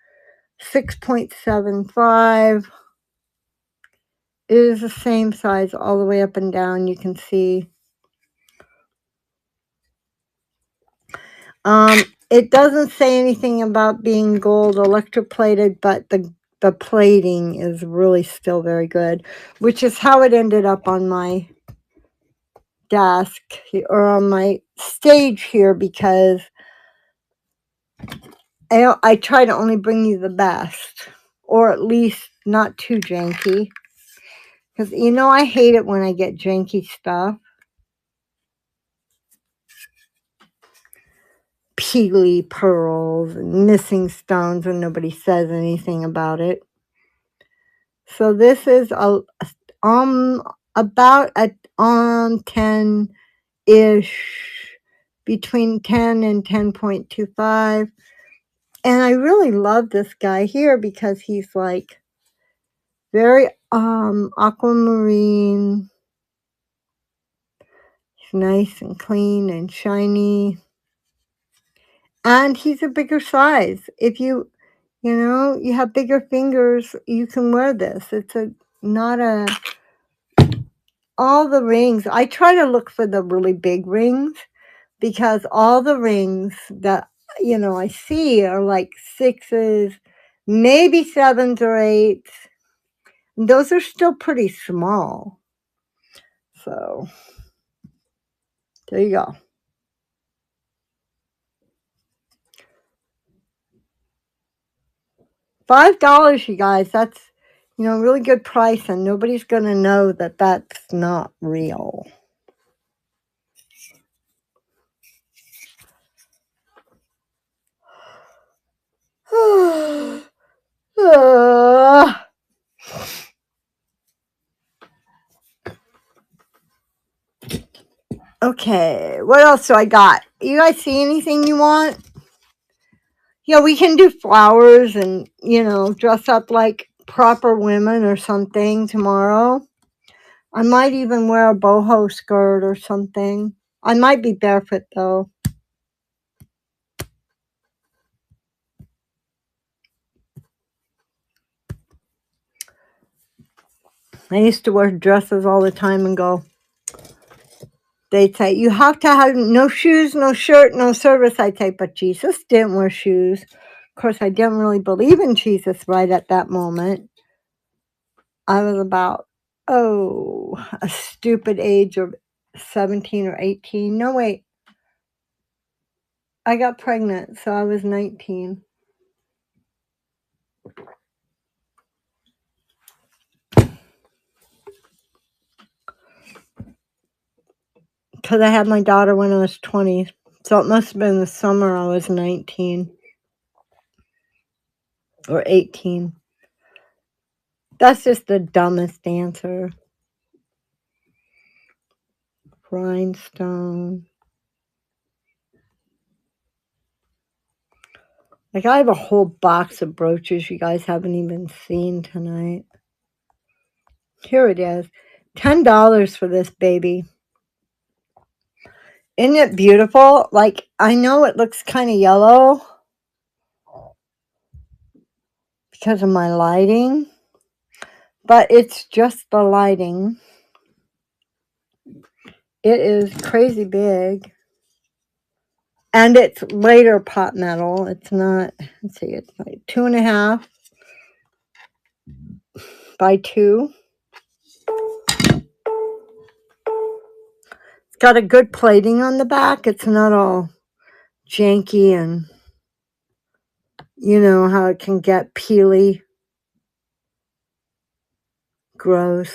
6.75 is the same size all the way up and down. You can see. It doesn't say anything about being gold electroplated, but the plating is really still very good, which is how it ended up on my desk or on my stage here, because I try to only bring you the best, or at least not too janky, because I hate it when I get janky stuff. Peely pearls and missing stones, and nobody says anything about it. So this is about a 10-ish, between 10 and 10.25. And I really love this guy here because he's like very aquamarine. He's nice and clean and shiny. And he's a bigger size. If you have bigger fingers, you can wear this. It's all the rings. I try to look for the really big rings, because all the rings that, I see are like 6s, maybe 7s or 8s. And those are still pretty small. So there you go. $5, you guys. That's, really good price, and nobody's going to know that that's not real. Okay, what else do I got? You guys see anything you want? Yeah, we can do flowers and, dress up like proper women or something tomorrow. I might even wear a boho skirt or something. I might be barefoot, though. I used to wear dresses all the time and go. They'd say, you have to have no shoes, no shirt, no service. I'd say, but Jesus didn't wear shoes. Of course, I didn't really believe in Jesus right at that moment. I was about, a stupid age of 17 or 18. No, wait. I got pregnant, so I was 19. Because I had my daughter when I was 20. So it must have been the summer I was 19. Or 18. That's just the dumbest answer. Rhinestone. Like, I have a whole box of brooches you guys haven't even seen tonight. Here it is. $10 for this baby. Isn't it beautiful? Like, I know it looks kind of yellow because of my lighting, but it's just the lighting. It is crazy big. And it's later pot metal. It's not, let's see, it's like 2.5 by 2. It's got a good plating on the back. It's not all janky and You know how it can get peely, gross.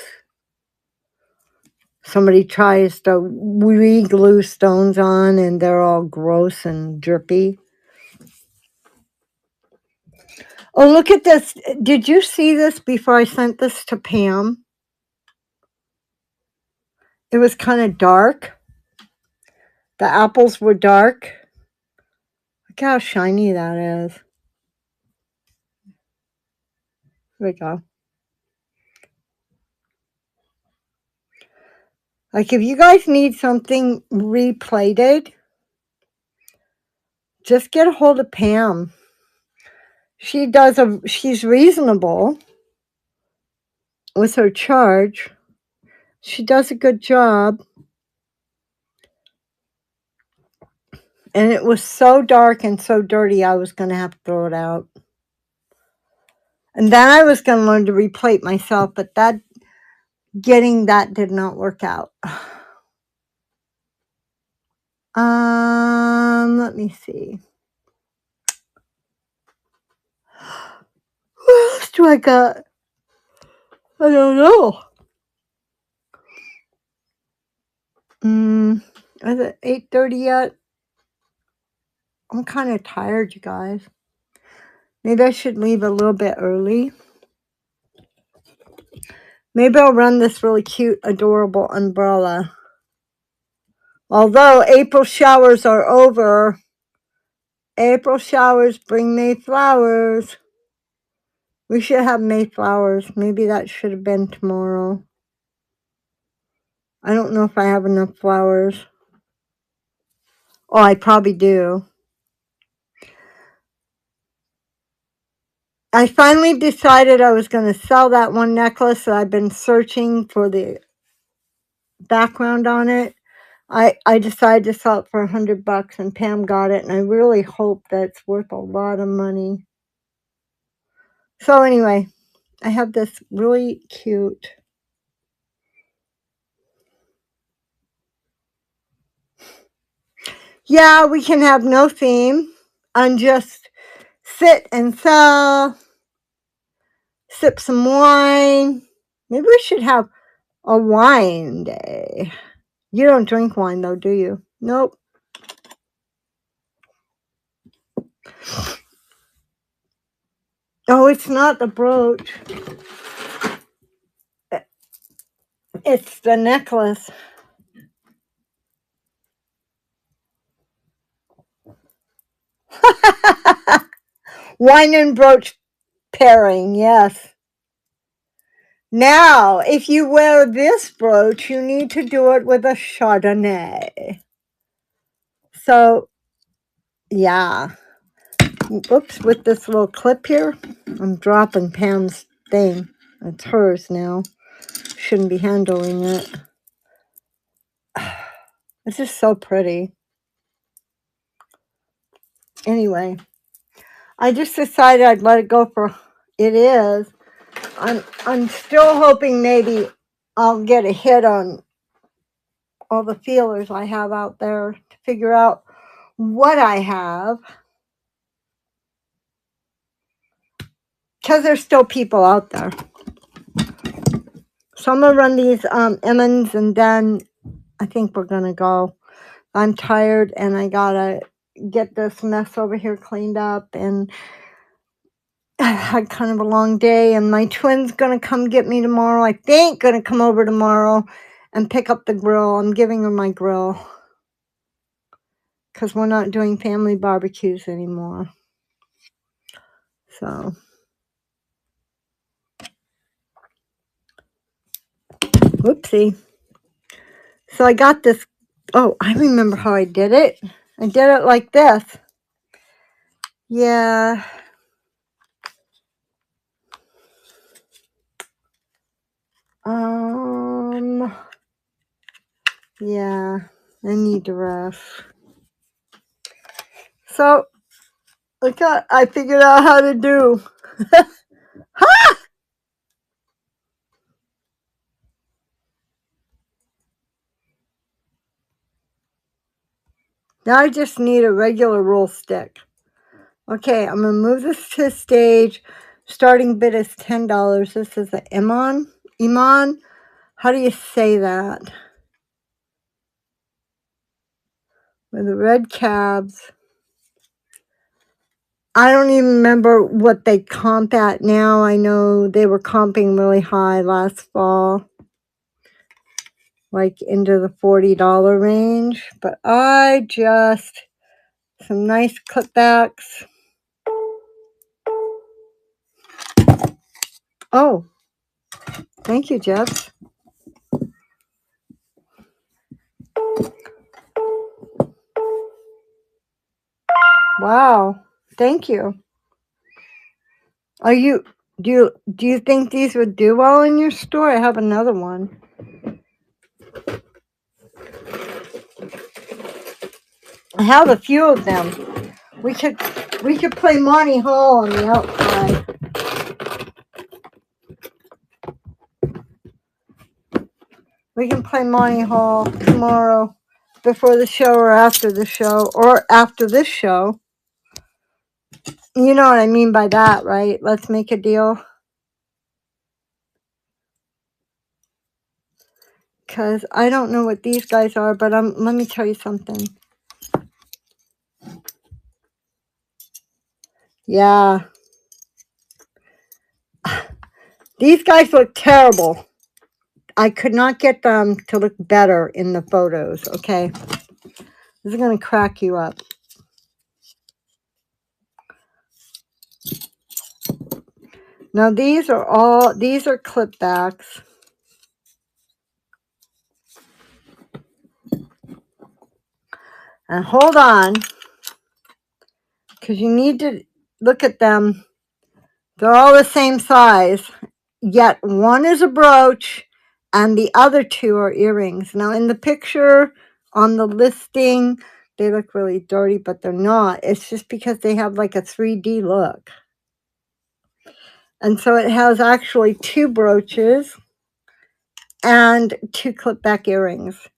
Somebody tries to re-glue stones on and they're all gross and drippy. Oh, look at this. Did you see this before I sent this to Pam? It was kind of dark. The apples were dark. Look how shiny that is. There we go. Like, if you guys need something replated, just get a hold of Pam. She's reasonable with her charge. She does a good job. And it was so dark and so dirty, I was going to have to throw it out. And then I was going to learn to replate myself, but getting that did not work out. Let me see. What else do I got? I don't know. Is it 8:30 yet? I'm kind of tired, you guys. Maybe I should leave a little bit early. Maybe I'll run this really cute, adorable umbrella. Although April showers are over. April showers bring May flowers. We should have May flowers. Maybe that should have been tomorrow. I don't know if I have enough flowers. Oh, I probably do. I finally decided I was going to sell that one necklace that I've been searching for the background on it. I decided to sell it for $100 and Pam got it, and I really hope that's worth a lot of money. So anyway, I have this really cute yeah, we can have no theme and just sit and sell, sip some wine. Maybe we should have a wine day. You don't drink wine though, do you? Nope. Oh, it's not the brooch. It's the necklace. Wine and brooch pairing, yes. Now, if you wear this brooch, you need to do it with a Chardonnay. So, yeah. Oops, with this little clip here, I'm dropping Pam's thing. It's hers now. Shouldn't be handling it. It's just so pretty. Anyway, I just decided I'd let it go for it is. I'm still hoping maybe I'll get a hit on all the feelers I have out there to figure out what I have. Because there's still people out there. So I'm going to run these Emmons and then I think we're going to go. I'm tired and I got to get this mess over here cleaned up, and I had kind of a long day, and my twin's going to come get me tomorrow. I think going to come over tomorrow and pick up the grill. I'm giving her my grill because we're not doing family barbecues anymore. So, whoopsie. So I got this. Oh, I remember how I did it. I did it like this. Yeah. Yeah, I need to rest. So, I figured out how to do. Ha! Now I just need a regular roll stick. Okay, I'm going to move this to the stage. Starting bid is $10. This is the Iman. Iman? How do you say that? With the red cabs. I don't even remember what they comp at now. I know they were comping really high last fall, like into the $40 range. But some nice clipbacks. Oh, thank you, Jeff. Wow, thank you. Do you think these would do well in your store? I have another one. I have a few of them. We could play Monty Hall on the outside. We can play Monty Hall tomorrow before the show or after the show or after this show. You know what I mean by that, right? Let's make a deal. Because I don't know what these guys are, but let me tell you something. Yeah. These guys look terrible. I could not get them to look better in the photos, okay? This is going to crack you up. Now, these are clipbacks. And hold on, because you need to look at them. They're all the same size, yet one is a brooch and the other two are earrings. Now, in the picture on the listing, they look really dirty, but they're not. It's just because they have like a 3D look. And so it has actually two brooches and two clip-back earrings.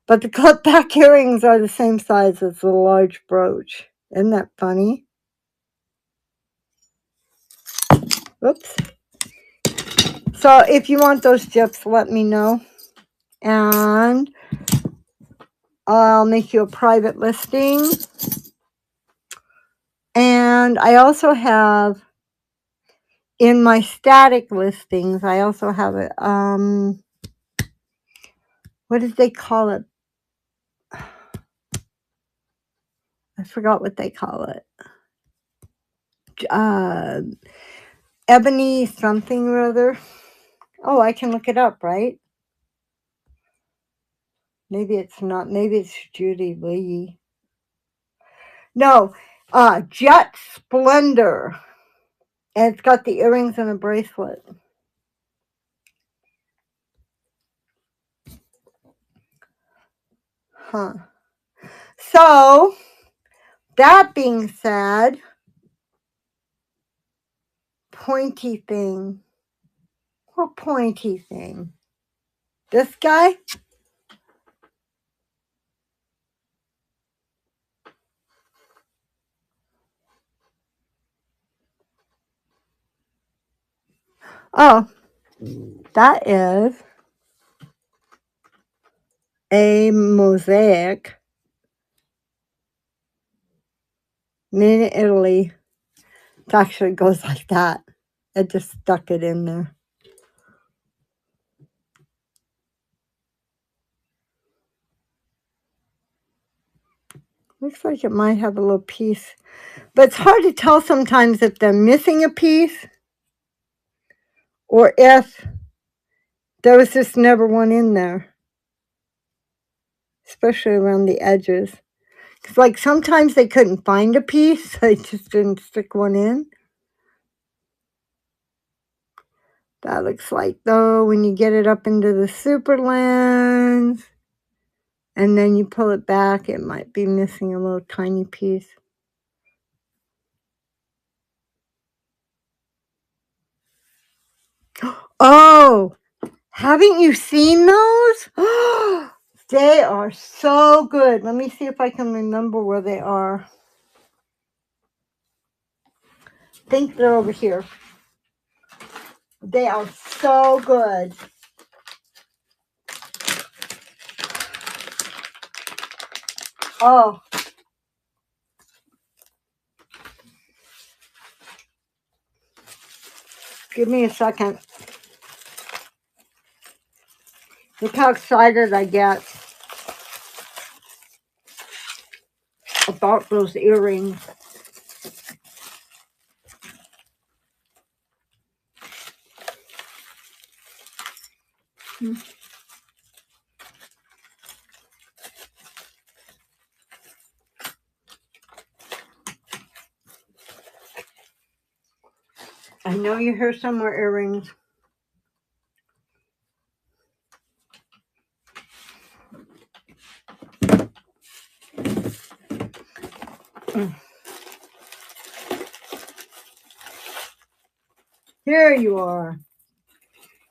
But the clip-back earrings are the same size as the large brooch. Isn't that funny? Oops. So if you want those chips, let me know. And I'll make you a private listing. And I also have, in my static listings, I also have it, what did they call it? I forgot what they call it. Ebony something or other. Oh, I can look it up, right? Maybe it's not. Maybe it's Judy Lee. No, Jet Splendor. And it's got the earrings and a bracelet. Huh. So, that being said, pointy thing. What pointy thing? This guy? Oh, that is a mosaic made in Italy. It actually goes like that. I just stuck it in there. Looks like it might have a little piece. But it's hard to tell sometimes if they're missing a piece or if there was just never one in there. Especially around the edges. Because like sometimes they couldn't find a piece, so they just didn't stick one in. That looks like, though, when you get it up into the super lens and then you pull it back, it might be missing a little tiny piece. Oh, haven't you seen those? They are so good. Let me see if I can remember where they are. think they're over here. They are so good. Oh. Give me a second. Look how excited I get about those earrings. I know you hear some more earrings. Here you are.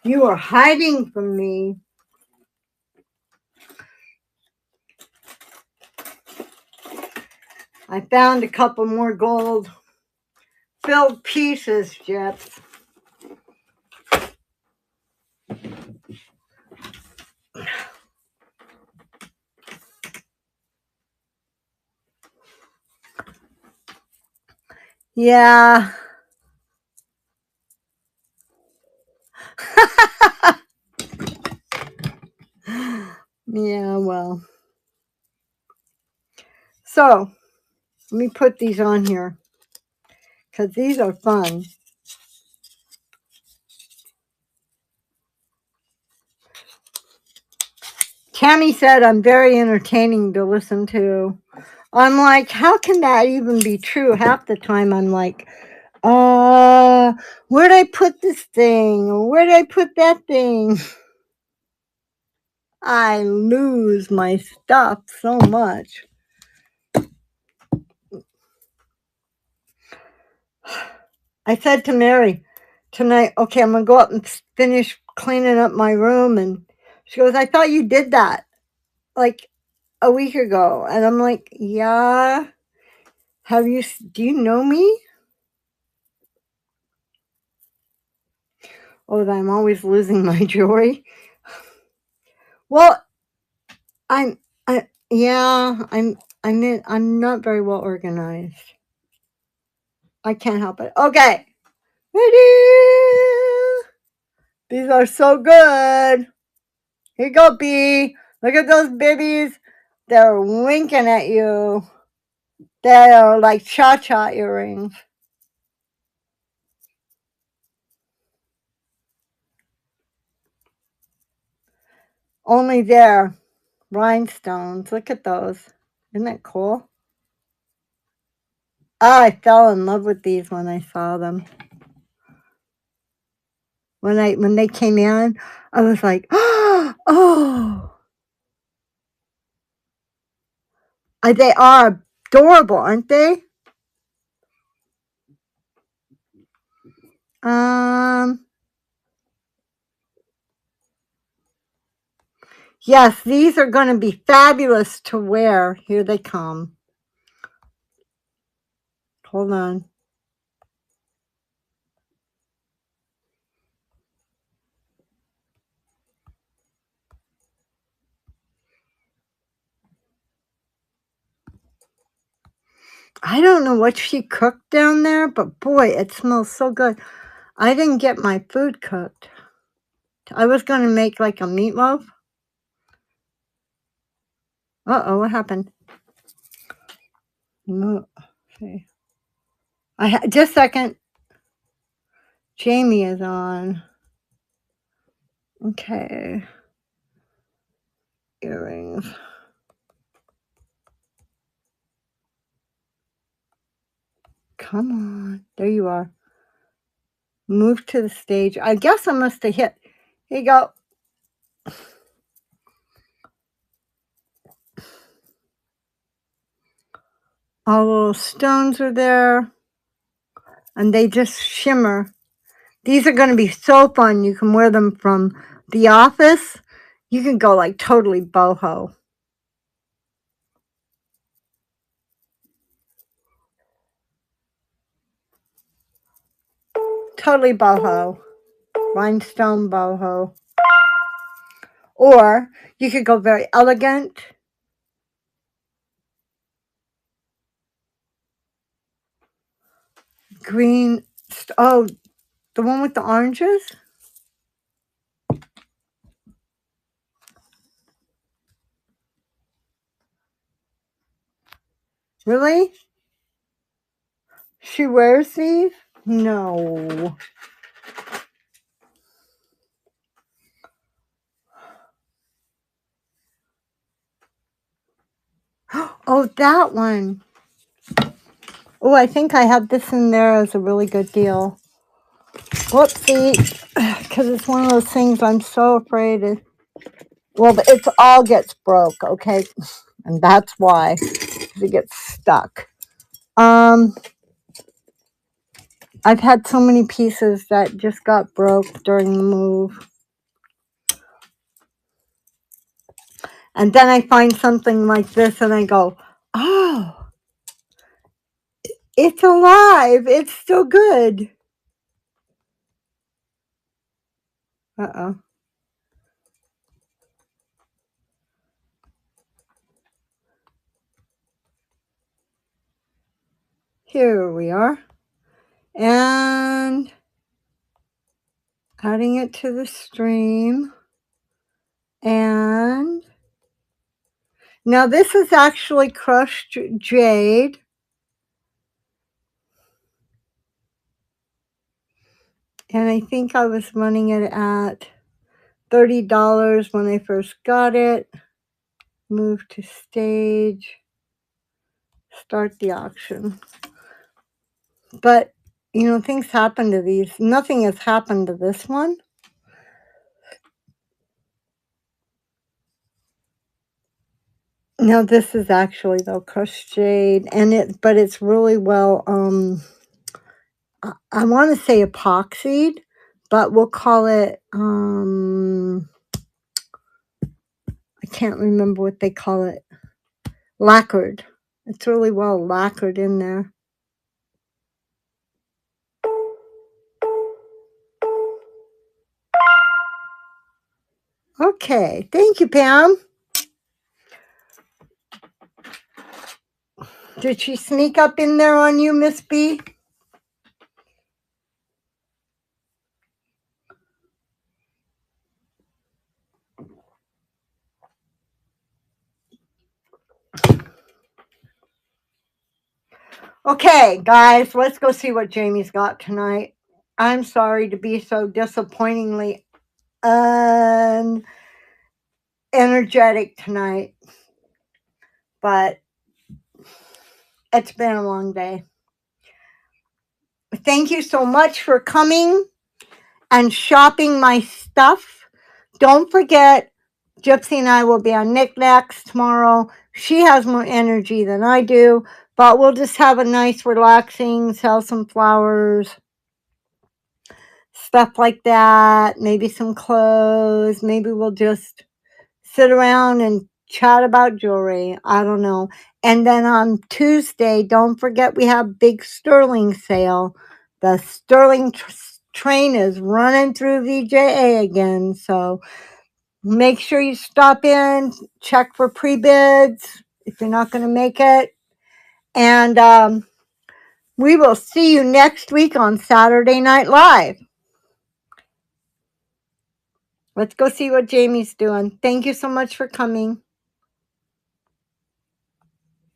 You are hiding from me. I found a couple more gold filled pieces, Jets. Yeah. Yeah, well. So, let me put these on here because these are fun. Tammy said I'm very entertaining to listen to. I'm like, how can that even be true? Half the time I'm like, where'd I put this thing? Or where'd I put that thing? I lose my stuff so much. I said to Mary tonight, okay, I'm going to go up and finish cleaning up my room. And she goes, I thought you did that like a week ago. And I'm like, yeah. Do you know me? Oh, that I'm always losing my jewelry. Well, I'm not very well organized. I can't help it. Okay. Ready? These are so good. Here you go, B. Look at those babies. They're winking at you. They're like cha-cha earrings. Only they're rhinestones. Look at those. Isn't that cool? I fell in love with these when I saw them. When they came in, I was like, oh. They are adorable, aren't they? Yes, these are going to be fabulous to wear. Here they come. Hold on. I don't know what she cooked down there, but boy, it smells so good. I didn't get my food cooked. I was going to make like a meatloaf. Uh-oh, what happened? Okay. Just a second. Jamie is on. Okay. Earrings. Come on. There you are. Move to the stage. I guess I must have hit. Here you go. All little stones are there. And they just shimmer. These are going to be so fun. You can wear them from the office. You can go like totally boho. totally boho, rhinestone boho. Or you could go very elegant. Green, oh, the one with the oranges? Really? She wears these? No. Oh, that one. Oh, I think I have this in there as a really good deal. Whoopsie. Because it's one of those things I'm so afraid of. Well, it all gets broke, okay? And that's why. It gets stuck. I've had so many pieces that just got broke during the move. And then I find something like this and I go, oh, it's alive. It's still good. Uh-oh. Here we are. And adding it to the stream. And now this is actually crushed jade. And I think I was running it at $30 when I first got it. Move to stage. Start the auction. But, you know, things happen to these. Nothing has happened to this one. Now this is actually though crushed jade, and but it's really well. I want to say epoxied, but we'll call it. I can't remember what they call it. Lacquered. It's really well lacquered in there. Okay, thank you, Pam. Did she sneak up in there on you, Miss B? Okay, guys, let's go see what Jamie's got tonight. I'm sorry to be so disappointingly energetic tonight, but it's been a long day. Thank you so much for coming and shopping my stuff. Don't forget, Gypsy and I will be on Knickknacks tomorrow. She has more energy than I do, but we'll just have a nice, relaxing, sell some flowers, stuff like that. Maybe some clothes. Maybe we'll just sit around and chat about jewelry. I don't know. And then on Tuesday, don't forget we have big Sterling sale. The Sterling train is running through VJA again. So make sure you stop in, check for pre-bids if you're not going to make it. And we will see you next week on Saturday Night Live. Let's go see what Jamie's doing. Thank you so much for coming.